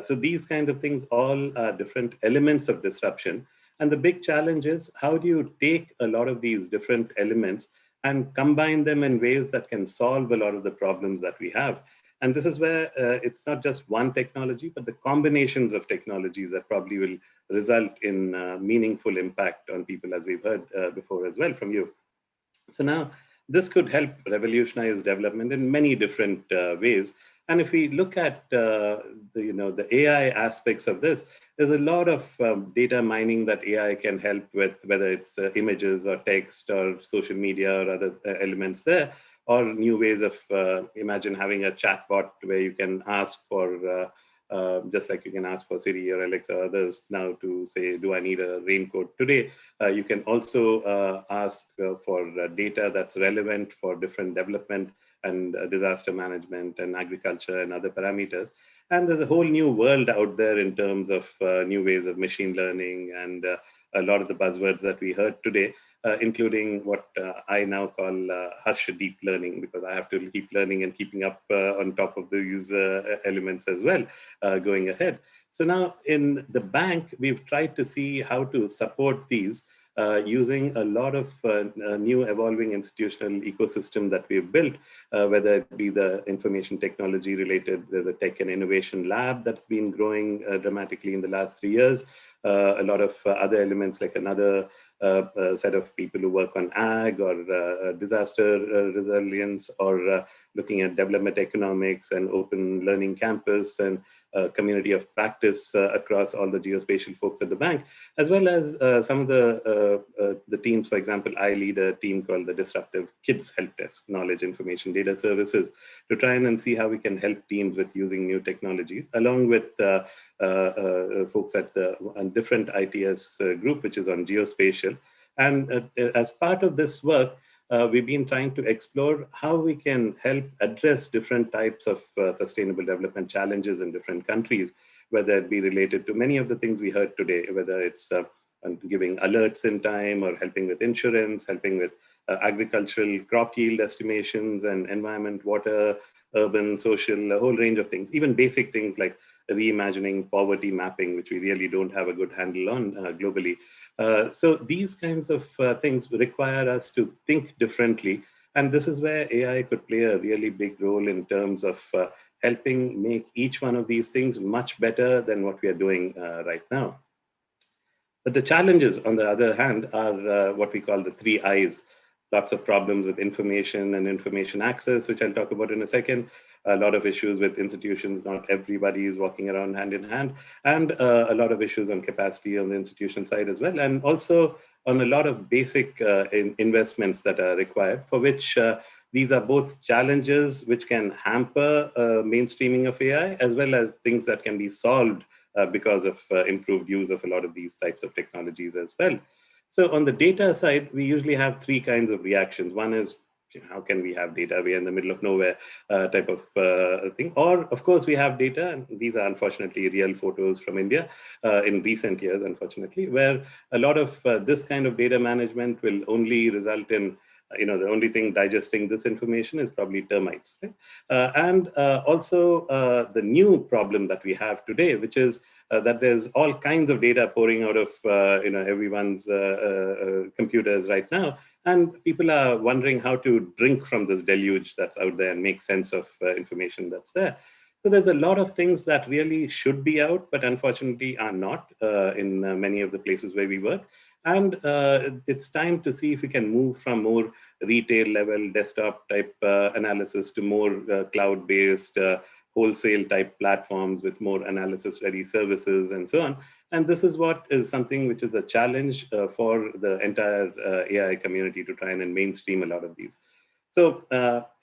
So these kind of things all are different elements of disruption. And the big challenge is, how do you take a lot of these different elements and combine them in ways that can solve a lot of the problems that we have? And this is where it's not just one technology, but the combinations of technologies that probably will result in meaningful impact on people, as we've heard before as well from you. So now this could help revolutionize development in many different ways. And if we look at the AI aspects of this, there's a lot of data mining that AI can help with, whether it's images or text or social media or other elements there, or new ways of imagine having a chatbot where you can ask for just like you can ask for Siri or Alexa or others now to say, do I need a raincoat today? You can also ask for data that's relevant for different development and disaster management and agriculture and other parameters. And there's a whole new world out there in terms of new ways of machine learning and a lot of the buzzwords that we heard today, including what I now call Harshadeep learning, because I have to keep learning and keeping up on top of these elements as well going ahead. So now in the bank, we've tried to see how to support these using a lot of new evolving institutional ecosystem that we've built, whether it be the information technology related. There's a tech and innovation lab that's been growing dramatically in the last 3 years. A lot of other elements, like another set of people who work on ag or disaster resilience, or looking at development economics and open learning campus and community of practice across all the geospatial folks at the bank, as well as some of the teams. For example, I lead a team called the Disruptive Kids Help Desk, Knowledge Information Data Services, to try and see how we can help teams with using new technologies, along with folks at the different ITS group, which is on geospatial. And as part of this work, we've been trying to explore how we can help address different types of sustainable development challenges in different countries, whether it be related to many of the things we heard today, whether it's giving alerts in time, or helping with insurance, helping with agricultural crop yield estimations and environment, water, urban, social, a whole range of things, even basic things like reimagining poverty mapping, which we really don't have a good handle on globally. So these kinds of things require us to think differently. And this is where AI could play a really big role in terms of helping make each one of these things much better than what we are doing right now. But the challenges, on the other hand, are what we call the 3 I's. Lots of problems with information and information access, which I'll talk about in a second. A lot of issues with institutions. Not everybody is walking around hand in hand. And a lot of issues on capacity on the institution side as well. And also on a lot of basic investments that are required, for which these are both challenges which can hamper mainstreaming of AI, as well as things that can be solved because of improved use of a lot of these types of technologies as well. So on the data side, we usually have 3 kinds of reactions. One is, how can we have data? We're in the middle of nowhere type of thing. Or, of course, we have data, and these are unfortunately real photos from India in recent years, unfortunately, where a lot of this kind of data management will only result in, the only thing digesting this information is probably termites. Right? And also the new problem that we have today, which is that there's all kinds of data pouring out of everyone's computers right now, and people are wondering how to drink from this deluge that's out there and make sense of information that's there. So there's a lot of things that really should be out, but unfortunately are not in many of the places where we work. And it's time to see if we can move from more retail level desktop type analysis to more cloud-based wholesale type platforms with more analysis ready services and so on. And this is what is something which is a challenge for the entire AI community to try and mainstream a lot of these. So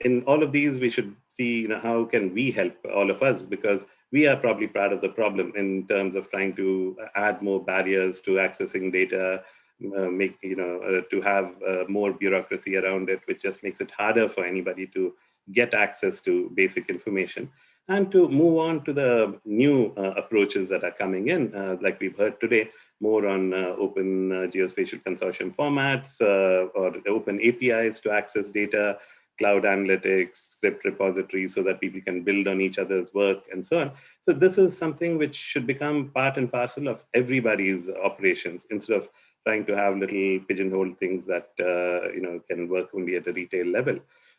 in all of these, we should see how can we help all of us, because we are probably part of the problem in terms of trying to add more barriers to accessing data, to have more bureaucracy around it, which just makes it harder for anybody to get access to basic information, and to move on to the new approaches that are coming in, like we've heard today, more on open geospatial consortium formats or open APIs to access data, cloud analytics, script repositories, so that people can build on each other's work and so on. So this is something which should become part and parcel of everybody's operations, instead of trying to have little pigeonhole things that can work only at the retail level.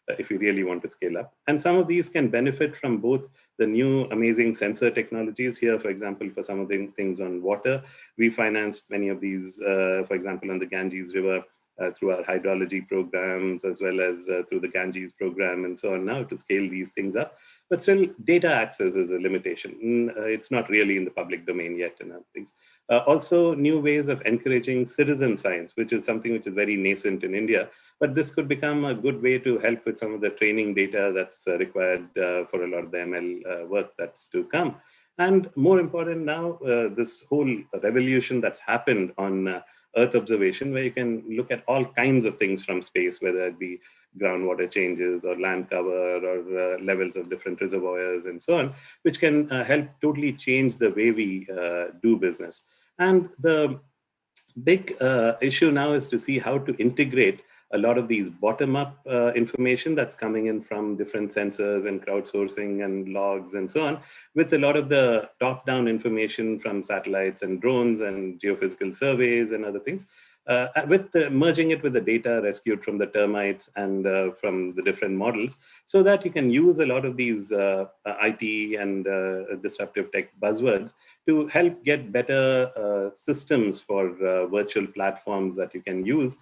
if we really want to scale up. And some of these can benefit from both the new amazing sensor technologies here. For example, for some of the things on water, we financed many of these, for example, on the Ganges River, through our hydrology programs, as well as through the Ganges program and so on now to scale these things up. But still, data access is a limitation. It's not really in the public domain yet and other things. Also, new ways of encouraging citizen science, which is something which is very nascent in India. But this could become a good way to help with some of the training data that's required for a lot of the ML work that's to come. And more important now, this whole revolution that's happened on Earth observation, where you can look at all kinds of things from space, whether it be groundwater changes or land cover or levels of different reservoirs and so on, which can help totally change the way we do business. And the big issue now is to see how to integrate a lot of these bottom-up information that's coming in from different sensors and crowdsourcing and logs and so on, with a lot of the top-down information from satellites and drones and geophysical surveys and other things, merging it with the data rescued from the termites and from the different models, so that you can use a lot of these IT and disruptive tech buzzwords to help get better systems for virtual platforms that you can use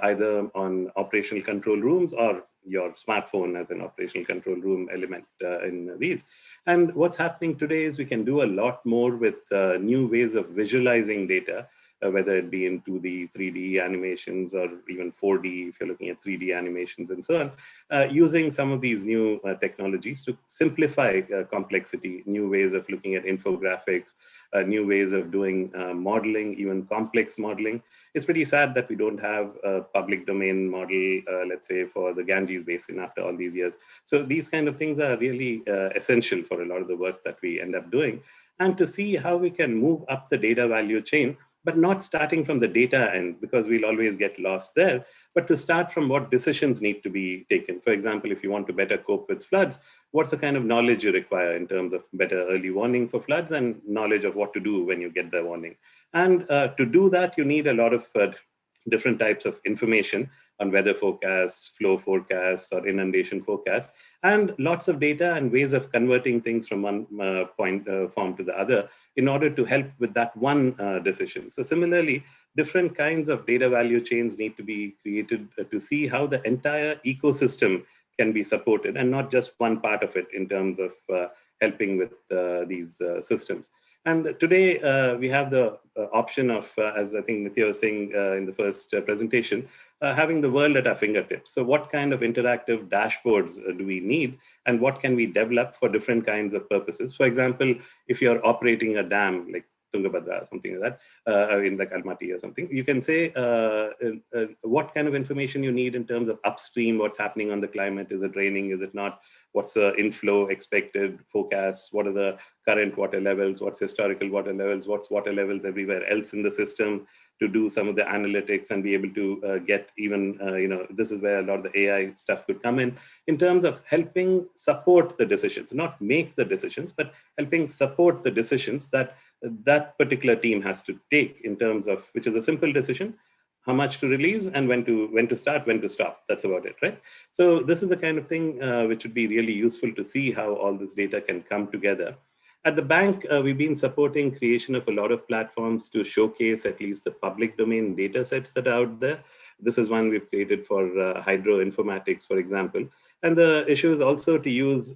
either on operational control rooms or your smartphone as an operational control room element in these. And what's happening today is we can do a lot more with new ways of visualizing data, whether it be in 2D, 3D animations, or even 4D, if you're looking at 3D animations and so on, using some of these new technologies to simplify complexity, new ways of looking at infographics, new ways of doing modeling, even complex modeling. It's pretty sad that we don't have a public domain model, let's say, for the Ganges Basin after all these years. So these kind of things are really essential for a lot of the work that we end up doing. And to see how we can move up the data value chain, but not starting from the data end, because we'll always get lost there, but to start from what decisions need to be taken. For example, if you want to better cope with floods, what's the kind of knowledge you require in terms of better early warning for floods and knowledge of what to do when you get the warning. And to do that, you need a lot of different types of information on weather forecasts, flow forecasts, or inundation forecasts, and lots of data and ways of converting things from one form to the other in order to help with that one decision. So similarly, different kinds of data value chains need to be created to see how the entire ecosystem can be supported and not just one part of it in terms of helping with these systems. And today we have the option of, as I think Nithya was saying in the first presentation, having the world at our fingertips. So what kind of interactive dashboards do we need, and what can we develop for different kinds of purposes? For example, if you're operating a dam like Tungabhadra or something like that, in like Almaty or something, you can say what kind of information you need in terms of upstream, what's happening on the climate, is it raining, is it not? What's the inflow expected forecasts? What are the current water levels? What's historical water levels? What's water levels everywhere else in the system, to do some of the analytics and be able to get even, this is where a lot of the AI stuff could come in terms of helping support the decisions, not make the decisions, but helping support the decisions that that particular team has to take in terms of, which is a simple decision, how much to release and when to start, when to stop. That's about it, right? So this is the kind of thing which would be really useful to see how all this data can come together. At the bank, we've been supporting creation of a lot of platforms to showcase at least the public domain data sets that are out there. This is one we've created for hydroinformatics, for example. And the issue is also to use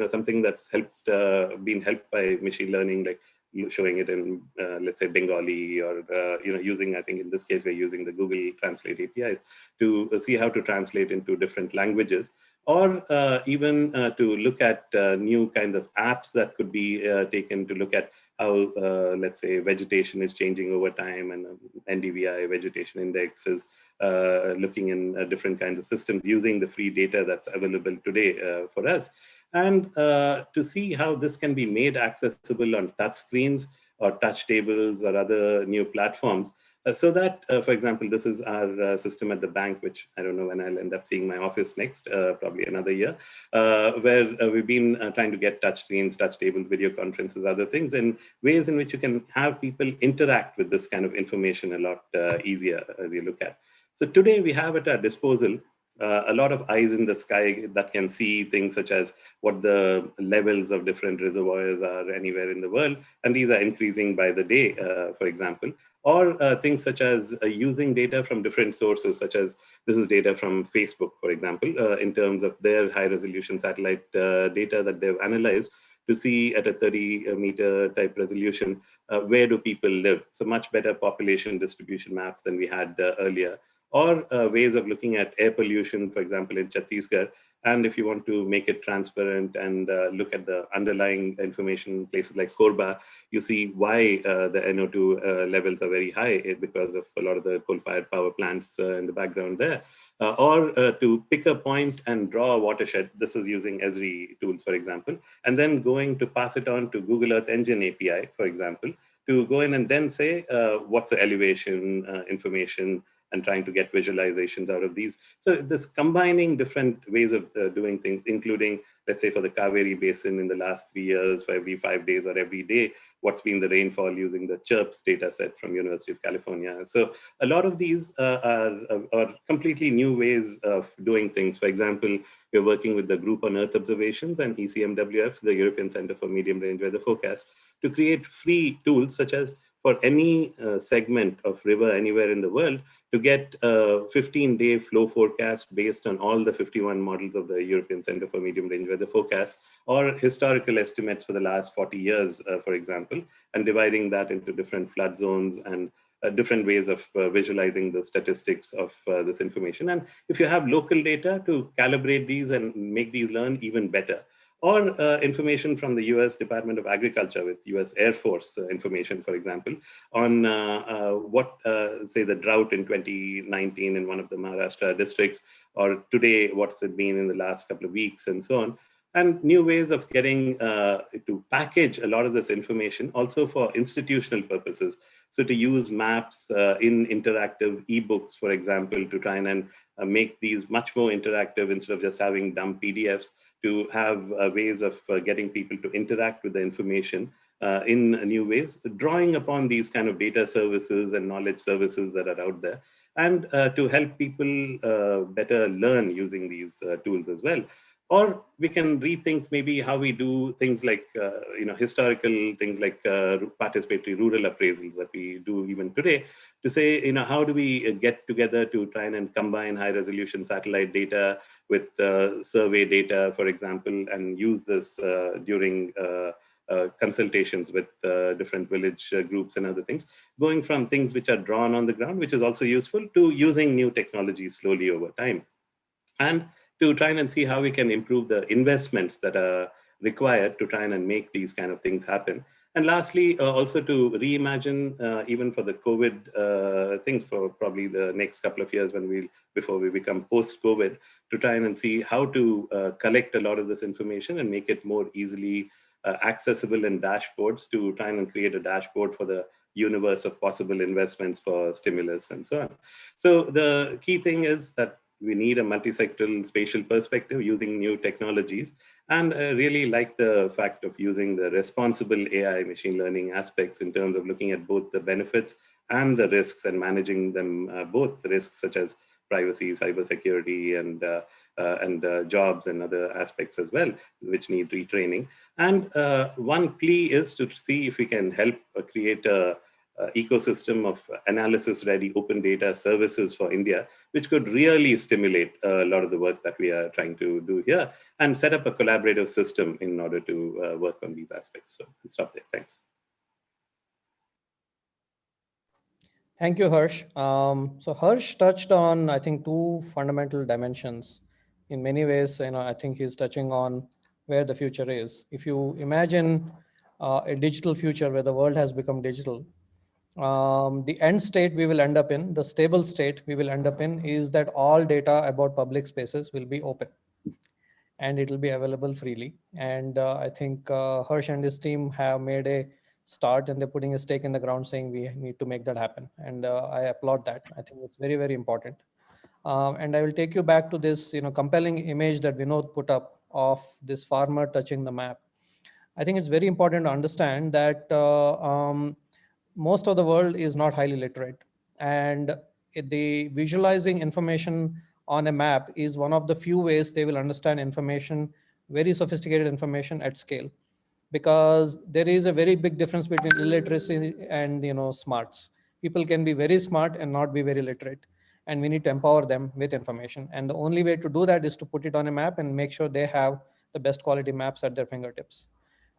something that's been helped by machine learning, like showing it in, let's say, Bengali, or using, I think in this case, we're using the Google Translate APIs to see how to translate into different languages, or even to look at new kinds of apps that could be taken to look at how, let's say, vegetation is changing over time, and NDVI vegetation index is looking in different kinds of systems using the free data that's available today for us. And to see how this can be made accessible on touch screens or touch tables or other new platforms. So that, for example, this is our system at the bank, which I don't know when I'll end up seeing my office next, probably another year, where we've been trying to get touch screens, touch tables, video conferences, other things, in ways in which you can have people interact with this kind of information a lot easier as you look at. So today we have at our disposal a lot of eyes in the sky that can see things such as what the levels of different reservoirs are anywhere in the world. And these are increasing by the day, for example. Or things such as using data from different sources, such as this is data from Facebook, for example, in terms of their high resolution satellite data that they've analyzed to see at a 30-meter type resolution, where do people live? So much better population distribution maps than we had earlier. Or ways of looking at air pollution, for example, in Chhattisgarh. And if you want to make it transparent and look at the underlying information, places like Korba, you see why the NO2 levels are very high because of a lot of the coal-fired power plants in the background there. Or to pick a point and draw a watershed. This is using ESRI tools, for example, and then going to pass it on to Google Earth Engine API, for example, to go in and then say, what's the elevation information, and trying to get visualizations out of these. So this combining different ways of doing things, including, let's say for the Kaveri Basin in the last 3 years, for every 5 days or every day, what's been the rainfall using the CHIRPS data set from University of California. So a lot of these are completely new ways of doing things. For example, we're working with the Group on Earth Observations and ECMWF, the European Center for Medium Range Weather Forecast, to create free tools such as for any segment of river anywhere in the world, to get a 15-day flow forecast based on all the 51 models of the European Center for Medium Range Weather Forecast, or historical estimates for the last 40 years, for example, and dividing that into different flood zones and different ways of visualizing the statistics of this information. And if you have local data, to calibrate these and make these learn even better. Or information from the US Department of Agriculture with US Air Force information, for example, on what, say, the drought in 2019 in one of the Maharashtra districts, or today, what's it been in the last couple of weeks, and so on. And new ways of getting to package a lot of this information also for institutional purposes. So to use maps in interactive ebooks, for example, to try and make these much more interactive instead of just having dumb PDFs, to have ways of getting people to interact with the information in new ways, drawing upon these kind of data services and knowledge services that are out there, and to help people better learn using these tools as well. Or we can rethink maybe how we do things like, historical things like participatory rural appraisals that we do even today, to say, how do we get together to try and combine high resolution satellite data with survey data, for example, and use this during consultations with different village groups and other things, going from things which are drawn on the ground, which is also useful, to using new technologies slowly over time. And to try and see how we can improve the investments that are required to try and make these kind of things happen. And lastly, also to reimagine, even for the COVID things for probably the next couple of years before we become post-COVID, to try and see how to collect a lot of this information and make it more easily accessible in dashboards, to try and create a dashboard for the universe of possible investments for stimulus and so on. So the key thing is that we need a multi-sectoral spatial perspective using new technologies, and really like the fact of using the responsible AI machine learning aspects in terms of looking at both the benefits and the risks and managing them, both the risks such as privacy, cybersecurity, and jobs and other aspects as well, which need retraining. And one plea is to see if we can help create a ecosystem of analysis-ready open data services for India, which could really stimulate a lot of the work that we are trying to do here, and set up a collaborative system in order to work on these aspects. So I'll stop there. Thanks. Thank you, Harsh. So Harsh touched on, I think, two fundamental dimensions. In many ways, I think he's touching on where the future is. If you imagine a digital future where the world has become digital, the end state we will end up in, the stable state we will end up in, is that all data about public spaces will be open and it will be available freely. And I think Harsh and his team have made a start, and they're putting a stake in the ground saying we need to make that happen. And I applaud that. I think it's very, very important. And I will take you back to this compelling image that Vinod put up of this farmer touching the map. I think it's very important to understand that most of the world is not highly literate, and the visualizing information on a map is one of the few ways they will understand information, very sophisticated information at scale, because there is a very big difference between illiteracy and smarts. People can be very smart and not be very literate, and we need to empower them with information. And the only way to do that is to put it on a map and make sure they have the best quality maps at their fingertips.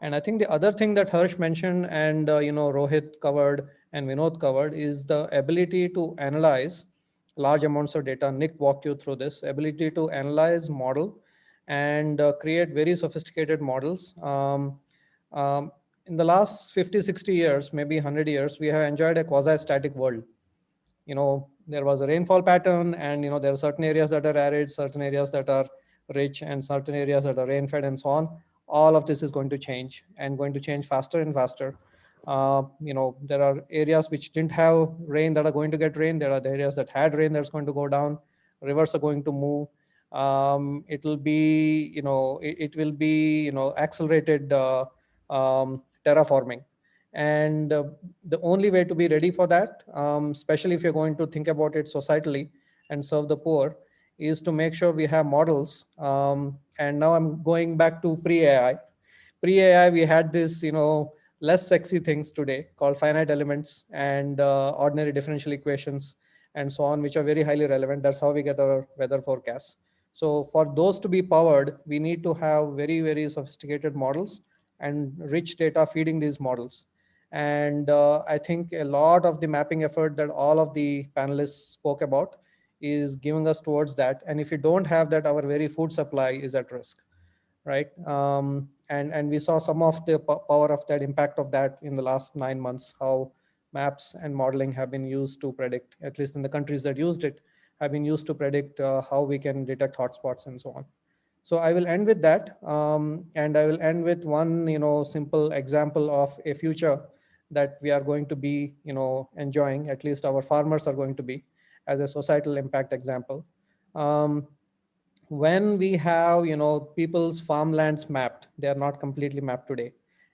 And I think the other thing that Harsh mentioned and Rohit covered and Vinod covered is the ability to analyze large amounts of data. Nick walked you through this ability to analyze, model, and create very sophisticated models. In the last 50, 60 years, maybe 100 years, we have enjoyed a quasi-static world. There was a rainfall pattern, and there are certain areas that are arid, certain areas that are rich, and certain areas that are rain-fed, and so on. All of this is going to change, and going to change faster and faster. There are areas which didn't have rain that are going to get rain. There are the areas that had rain that's going to go down. Rivers are going to move. It will be, it will be, accelerated terraforming. And the only way to be ready for that, especially if you're going to think about it societally and serve the poor, is to make sure we have models. And now I'm going back to pre-AI. Pre-AI, we had this, less sexy things today called finite elements and ordinary differential equations and so on, which are very highly relevant. That's how we get our weather forecasts. So for those to be powered, we need to have very, very sophisticated models and rich data feeding these models. And I think a lot of the mapping effort that all of the panelists spoke about is giving us towards that. And if you don't have that, our very food supply is at risk, right? And we saw some of the power of that, impact of that in the last 9 months, how maps and modeling have been used to predict, at least in the countries that used it, have been used to predict how we can detect hotspots and so on. So I will end with that. And I will end with one, simple example of a future that we are going to be, enjoying, at least our farmers are going to be, as a societal impact example. When we have, people's farmlands mapped, they are not completely mapped today.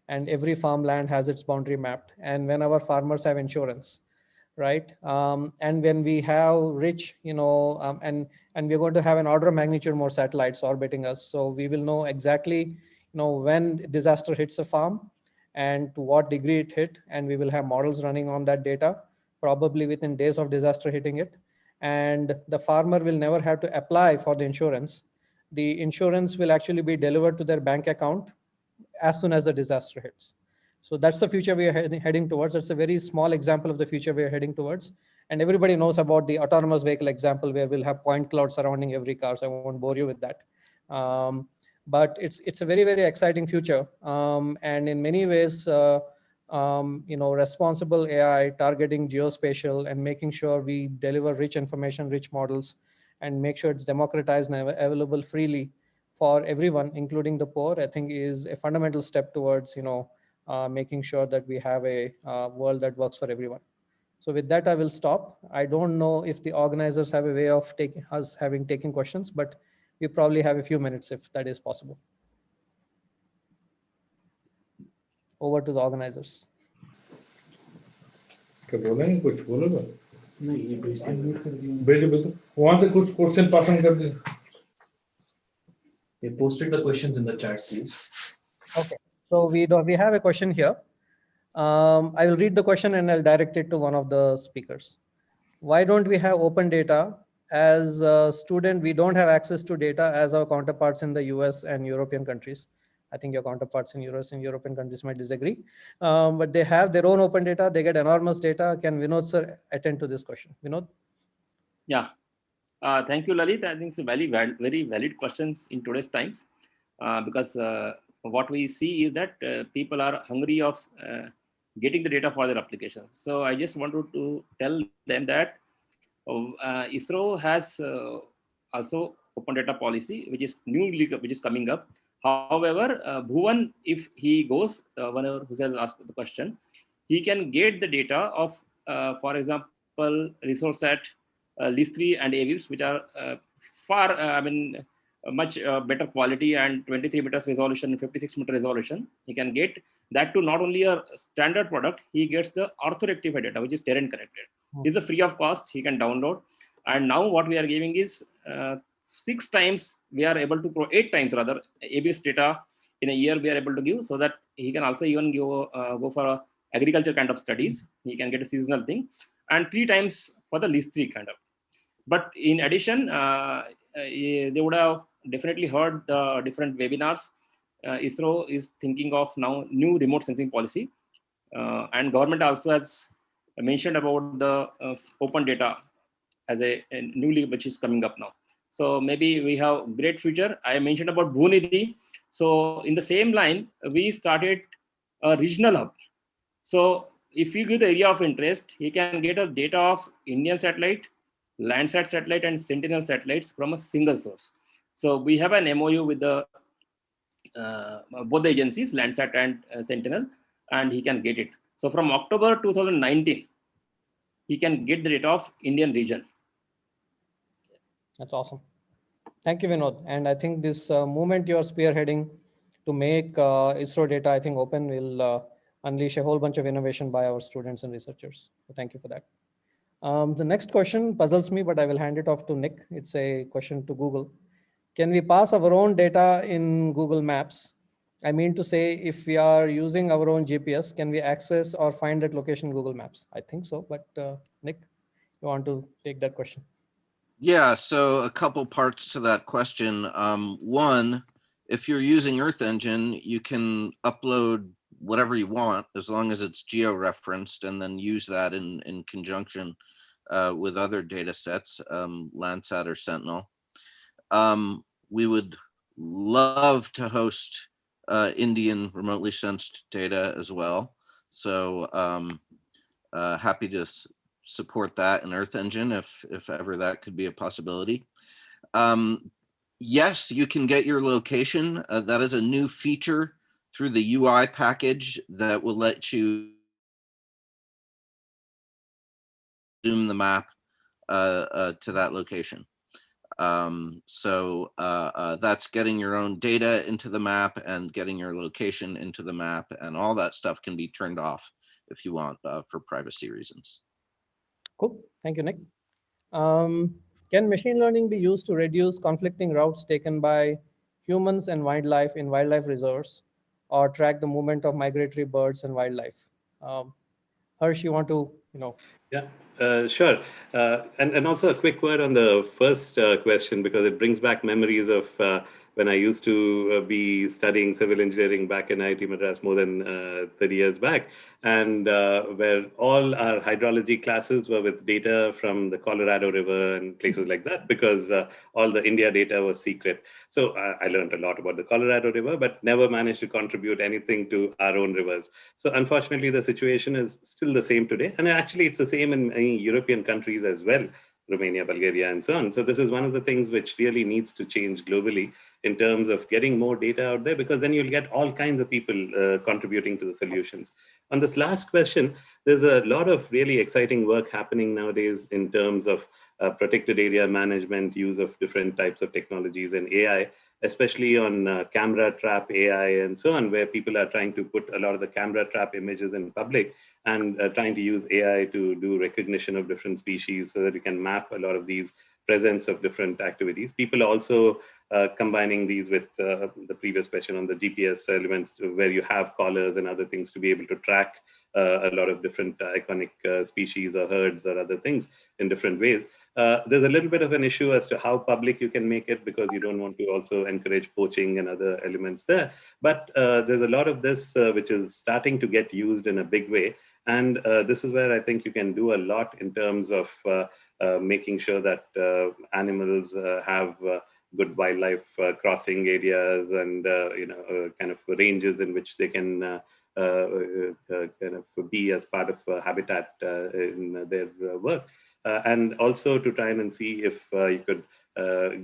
And every farmland has its boundary mapped. And when our farmers have insurance, right? And when we have rich, and we're going to have an order of magnitude more satellites orbiting us. So we will know exactly, when disaster hits a farm and to what degree it hit. And we will have models running on that data, probably within days of disaster hitting it. And the farmer will never have to apply for the insurance. The insurance will actually be delivered to their bank account as soon as the disaster hits. So that's the future we are heading towards. That's a very small example of the future we are heading towards. And everybody knows about the autonomous vehicle example where we'll have point clouds surrounding every car. So I won't bore you with that. But it's a very, very exciting future. And in many ways, responsible AI targeting geospatial and making sure we deliver rich information, rich models, and make sure it's democratized and available freely for everyone, including the poor, I think is a fundamental step towards, making sure that we have a world that works for everyone. So with that, I will stop. I don't know if the organizers have a way of taking questions, but we probably have a few minutes if that is possible. Over to the organizers. वहां से कुछ question पसंद कर दे. They posted the questions in the chat, please. Okay, so we have a question here. I will read the question and I'll direct it to one of the speakers. Why don't we have open data? As a student, we don't have access to data as our counterparts in the US and European countries. I think your counterparts in US and European countries might disagree, but they have their own open data. They get enormous data. Can Vinod sir attend to this question? Vinod? Yeah, thank you, Lalit. I think it's a very valid questions in today's times, because what we see is that people are hungry of getting the data for their applications. So I just wanted to tell them that ISRO has also open data policy, which is coming up. However, Bhuvan, if he goes, whenever who has asked the question, he can get the data of, for example, resource at LIS3 and AVIPs, which are far, much better quality and 23 meters resolution, 56 meter resolution. He can get that to not only a standard product, he gets the orthorectified data, which is terrain connected. This is free of cost. He can download. And now what we are giving is 6 times, we are able to, 8 times rather, ABS data in a year we are able to give, so that he can also even go for a agriculture kind of studies. He can get a seasonal thing, and 3 times for the list 3 kind of. But in addition, they would have definitely heard the different webinars. ISRO is thinking of now new remote sensing policy, and government also has mentioned about the open data as a new league which is coming up now. So maybe we have great future. I mentioned about Bhunidhi. So in the same line, we started a regional hub. So if you give the area of interest, he can get a data of Indian satellite, Landsat satellite, and Sentinel satellites from a single source. So we have an MOU with the both the agencies, Landsat and Sentinel, and he can get it. So from October 2019, he can get the data of Indian region. That's awesome. Thank you, Vinod. And I think this movement you are spearheading to make ISRO data, I think, open will unleash a whole bunch of innovation by our students and researchers. So thank you for that. The next question puzzles me, but I will hand it off to Nick. It's a question to Google. Can we pass our own data in Google Maps? I mean to say, if we are using our own GPS, can we access or find that location in Google Maps? I think so, but Nick, you want to take that question? Yeah, so a couple parts to that question. One, if you're using Earth Engine, you can upload whatever you want as long as it's geo-referenced, and then use that in conjunction with other data sets, Landsat or Sentinel. We would love to host Indian remotely sensed data as well. So happy to support that in Earth Engine if ever that could be a possibility. Yes, you can get your location. That is a new feature through the UI package that will let you zoom the map to that location. So that's getting your own data into the map and getting your location into the map, and all that stuff can be turned off if you want for privacy reasons. Cool. Thank you, Nick. Can machine learning be used to reduce conflicting routes taken by humans and wildlife in wildlife reserves, or track the movement of migratory birds and wildlife? Harsh, you want to, Yeah, sure. And also a quick word on the first question, because it brings back memories of when I used to be studying civil engineering back in IIT Madras more than 30 years back, and where all our hydrology classes were with data from the Colorado River and places like that, because all the India data was secret. So I learned a lot about the Colorado River, but never managed to contribute anything to our own rivers. So unfortunately, the situation is still the same today. And actually, it's the same in many European countries as well, Romania, Bulgaria, and so on. So this is one of the things which really needs to change globally in terms of getting more data out there, because then you'll get all kinds of people contributing to the solutions. On this last question, there's a lot of really exciting work happening nowadays in terms of protected area management, use of different types of technologies and AI, especially on camera trap AI and so on, where people are trying to put a lot of the camera trap images in public and trying to use AI to do recognition of different species so that you can map a lot of these presence of different activities. People are also combining these with the previous question on the GPS elements, where you have collars and other things to be able to track a lot of different iconic species or herds or other things in different ways. There's a little bit of an issue as to how public you can make it, because you don't want to also encourage poaching and other elements there. But there's a lot of this which is starting to get used in a big way. And this is where I think you can do a lot in terms of making sure that animals have good wildlife crossing areas and kind of ranges in which they can kind of be as part of habitat in their work. And also to try and see if you could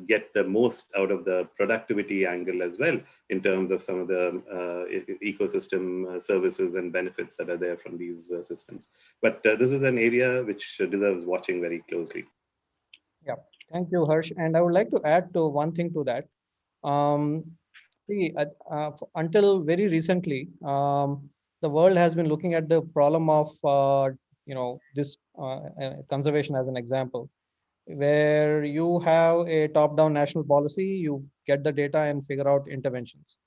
get the most out of the productivity angle as well, in terms of some of the ecosystem services and benefits that are there from these systems. But this is an area which deserves watching very closely. Yeah, thank you, Harsh. And I would like to add to one thing to that. See, until very recently, the world has been looking at the problem of, this conservation as an example. where you have a top-down national policy, you get the data and figure out interventions,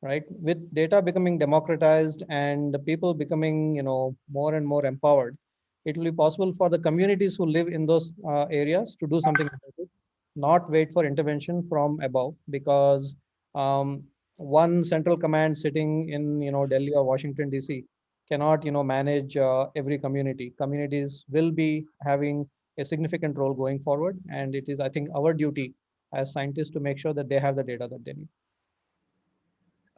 right? With data becoming democratized and the people becoming, more and more empowered, it will be possible for the communities who live in those areas to do something about it, not wait for intervention from above, because um, one central command sitting in, Delhi or Washington DC cannot, manage every community. Communities will be having a significant role going forward, and it is, I think, our duty as scientists to make sure that they have the data that they need.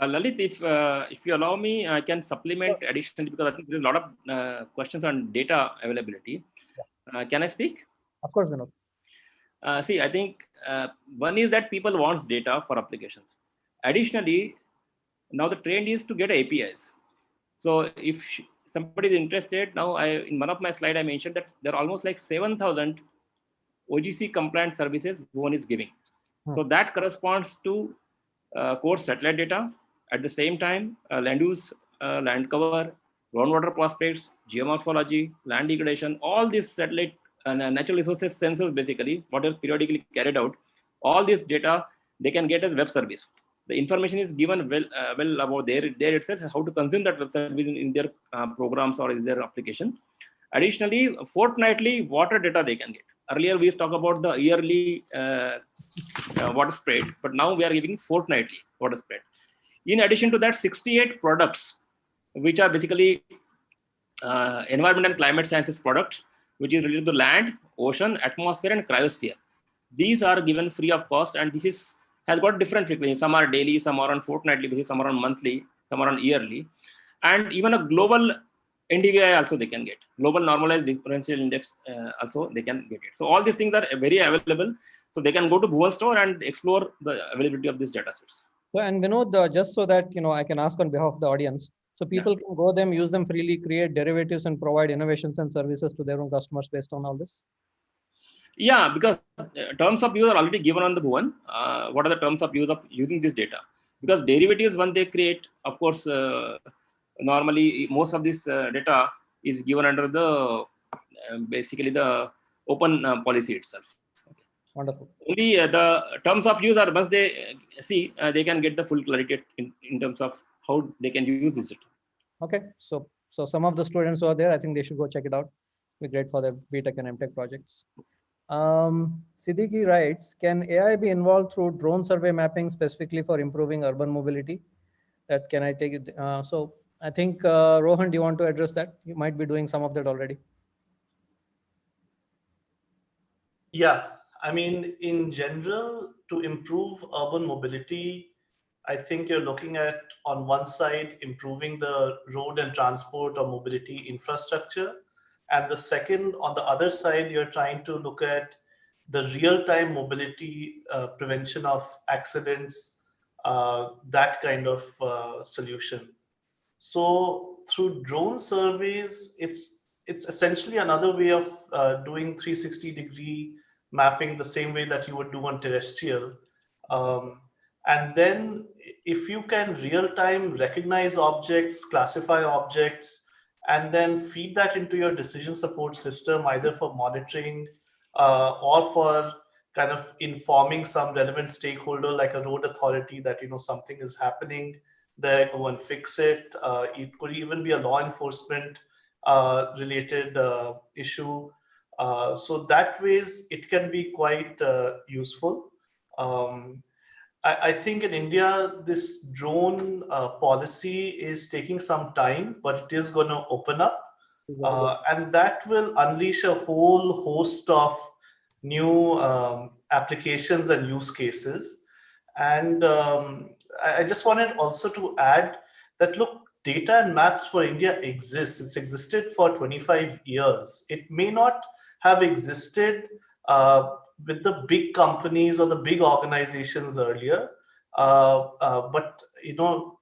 Lalit, if you allow me, I can supplement additionally, because I think there's a lot of questions on data availability. Can I speak? Of course, Vinod. See, I think one is that people wants data for applications. Additionally, now the trend is to get APIs. So if somebody is interested, now in one of my slides I mentioned that there are almost like 7,000 OGC compliant services one is giving. So that corresponds to core satellite data. At the same time, land use, land cover, groundwater prospects, geomorphology, land degradation, all these satellite and natural resources sensors, basically, what is periodically carried out, all this data they can get as web service. The information is given well about there itself, how to consume that web service in their programs or in their application. Additionally, fortnightly water data they can get. Earlier we used to talk about the yearly water spread, but now we are giving fortnightly water spread. In addition to that, 68 products, which are basically environment and climate sciences products, which is related to land, ocean, atmosphere, and cryosphere. These are given free of cost, and this has got different frequencies. Some are daily, some are on fortnightly, some are on monthly, some are on yearly, and even a global NDVI also they can get. Global normalized differential index also they can get it. So all these things are very available. So they can go to Bhuvan store and explore the availability of these data sets. So, and Vinod, just so that, I can ask on behalf of the audience, so people can go them, use them freely, create derivatives and provide innovations and services to their own customers based on all this. Yeah, because terms of use are already given on the Bhuvan. What are the terms of use of using this data? Because derivatives, when they create, of course, normally most of this data is given under the basically the open policy itself. Wonderful. Only the terms of use are, once they see, they can get the full clarity in terms of how they can use this data. Okay, so some of the students who are there, I think they should go check it out. Be great for their BTech and MTech projects. Siddiqui writes, can AI be involved through drone survey mapping specifically for improving urban mobility? That can I take it? So I think, Rohan, do you want to address that? You might be doing some of that already. Yeah, I mean, in general, to improve urban mobility, I think you're looking at, on one side, improving the road and transport or mobility infrastructure. And the second, on the other side, you're trying to look at the real-time mobility, prevention of accidents, that kind of solution. So through drone surveys, it's essentially another way of doing 360-degree mapping, the same way that you would do on terrestrial. And then if you can real time recognize objects, classify objects, and then feed that into your decision support system, either for monitoring or for kind of informing some relevant stakeholder like a road authority that, something is happening there, go and fix it. It could even be a law enforcement related issue. So that ways it can be quite useful. I think in India, this drone policy is taking some time, but it is going to open up. And that will unleash a whole host of new applications and use cases. And I just wanted also to add that, look, data and maps for India exists. It's existed for 25 years. It may not have existed with the big companies or the big organizations earlier. But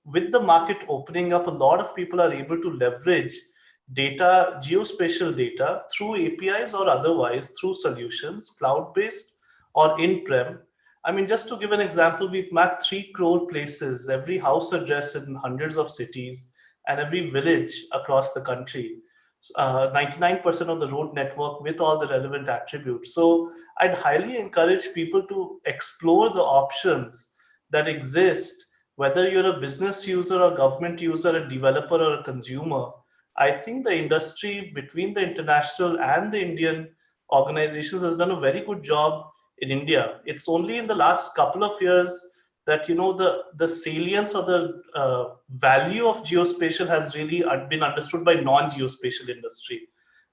with the market opening up, a lot of people are able to leverage data, geospatial data, through APIs or otherwise through solutions, cloud-based or in-prem. I mean, just to give an example, we've mapped 3 crore places, every house address in hundreds of cities, and every village across the country. 99% of the road network with all the relevant attributes. So I'd highly encourage people to explore the options that exist, whether you're a business user, a government user, a developer, or a consumer. I think the industry between the international and the Indian organizations has done a very good job in India. It's only in the last couple of years that the salience or the value of geospatial has really been understood by non-geospatial industry,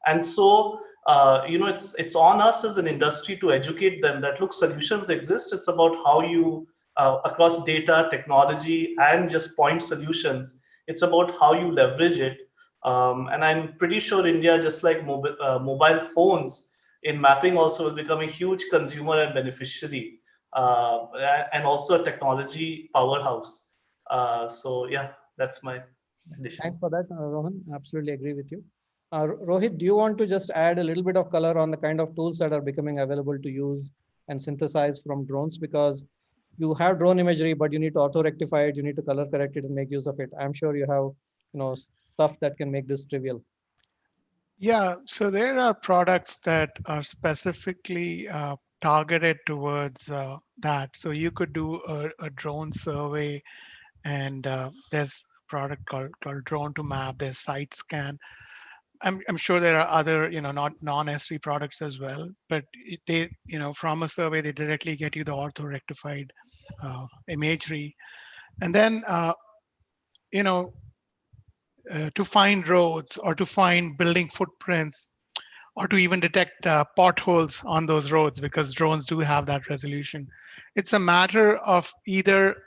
and so it's on us as an industry to educate them that look, solutions exist. It's about how you across data, technology, and just point solutions. It's about how you leverage it, and I'm pretty sure India, just like mobile phones, in mapping also will become a huge consumer and beneficiary, and also a technology powerhouse. So yeah, that's my addition. Thanks for that, Rohan. Absolutely agree with you. Rohit, do you want to just add a little bit of color on the kind of tools that are becoming available to use and synthesize from drones? Because you have drone imagery, but you need to auto-rectify it, you need to color correct it and make use of it. I'm sure you have, stuff that can make this trivial. Yeah, so there are products that are specifically targeted towards that. So you could do a drone survey, and there's a product called Drone to Map. There's Site Scan. I'm sure there are other, not non-ESRI products as well, but they, from a survey, they directly get you the ortho-rectified imagery. And then, to find roads or to find building footprints or to even detect potholes on those roads, because drones do have that resolution. It's a matter of either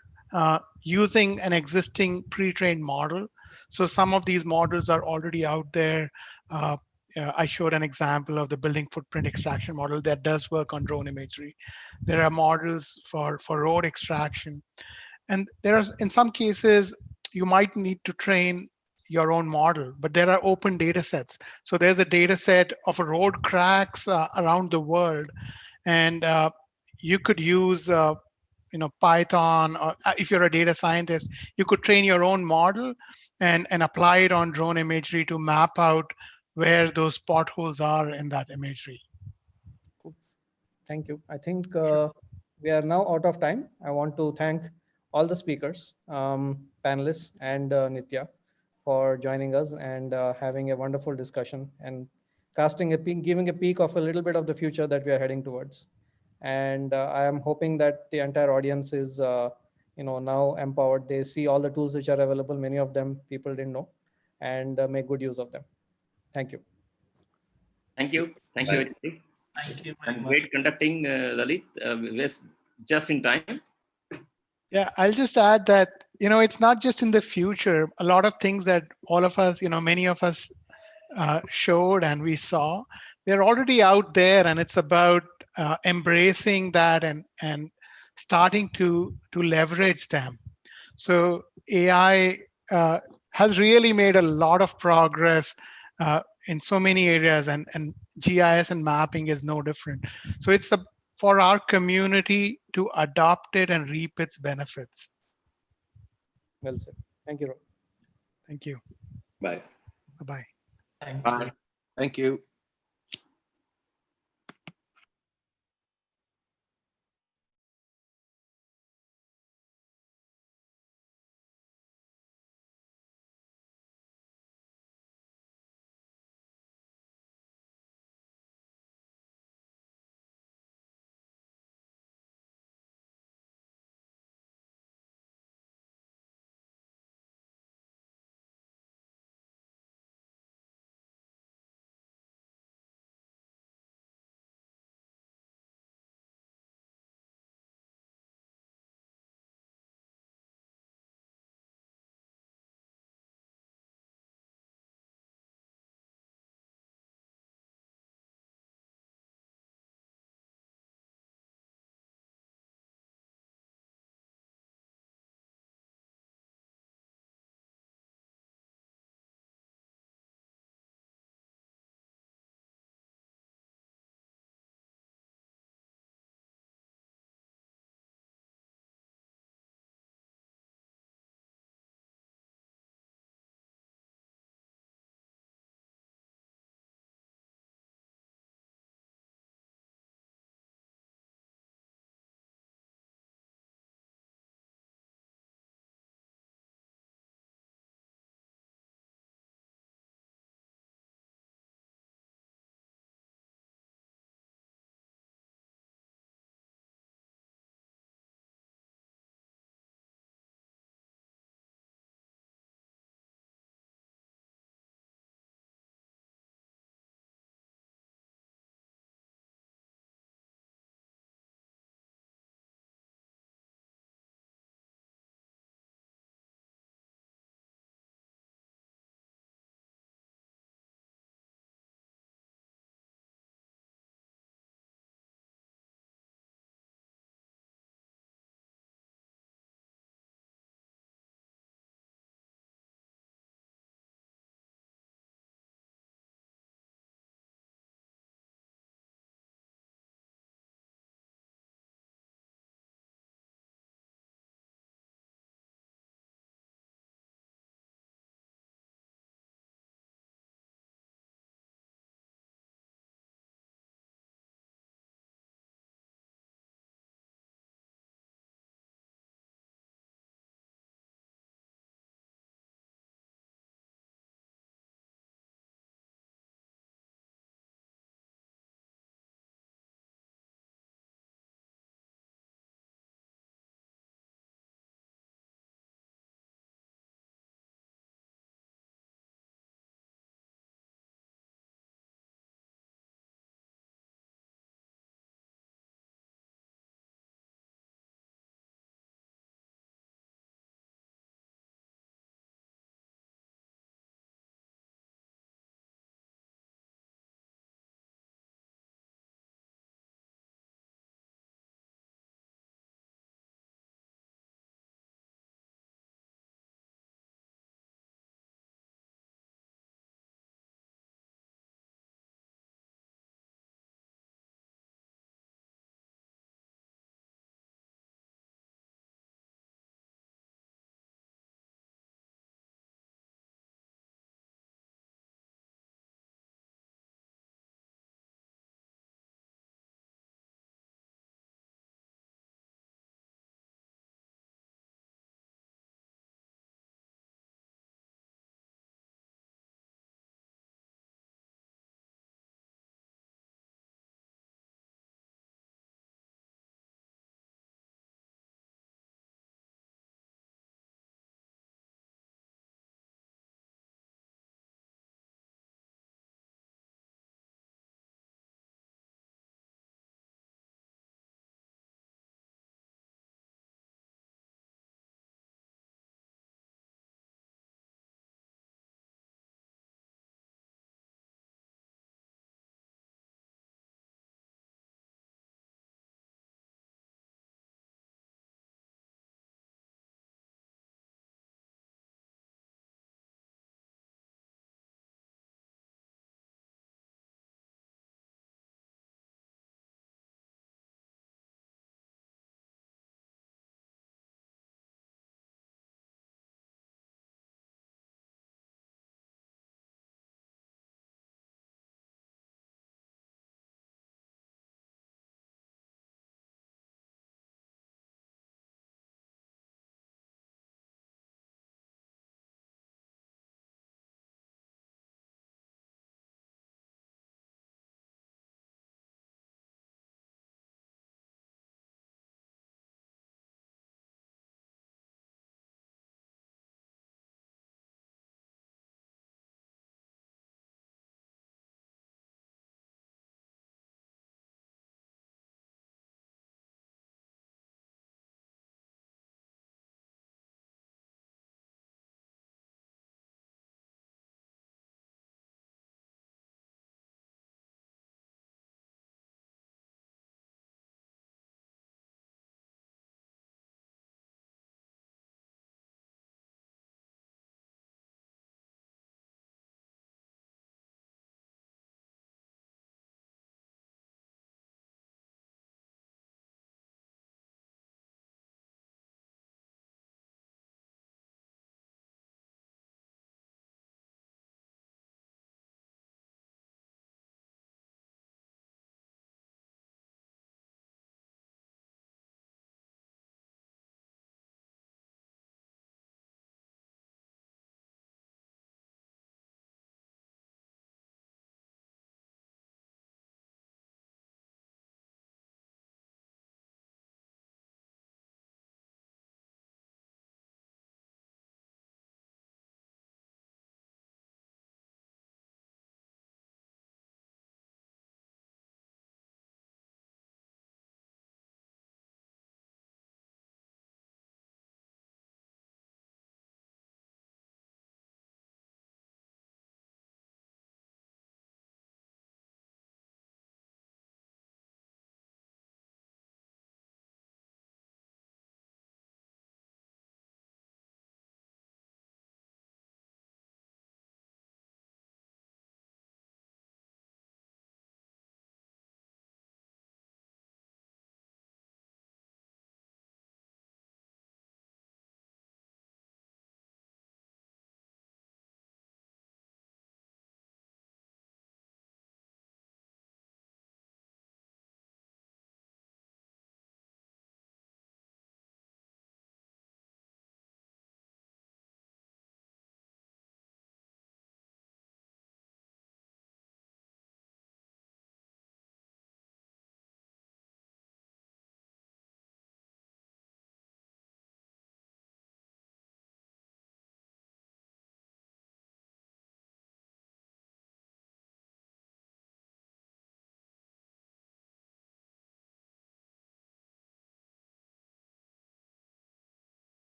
using an existing pre-trained model. So some of these models are already out there. I showed an example of the building footprint extraction model that does work on drone imagery. There are models for road extraction. And there are, in some cases, you might need to train your own model, but there are open data sets. So there's a data set of road cracks around the world, and you could use Python, or if you're a data scientist, you could train your own model and apply it on drone imagery to map out where those potholes are in that imagery. Cool. Thank you. I think we are now out of time. I want to thank all the speakers, panelists, and Nithya for joining us and having a wonderful discussion and casting a peek, giving a peek of a little bit of the future that we are heading towards. And I am hoping that the entire audience is, now empowered. They see all the tools which are available. Many of them people didn't know, and make good use of them. Thank you. Thank you. Thank you, everybody. Thank you. And great conducting, Lalit. Just in time. Yeah, I'll just add that, it's not just in the future. A lot of things that all of us, many of us showed and we saw, they're already out there, and it's about embracing that and starting to leverage them. So AI has really made a lot of progress in so many areas, and GIS and mapping is no different. So it's for our community to adopt it and reap its benefits. Well said. Thank you, Rohit. Thank you. Bye. Bye-bye. Thank you. Thank you.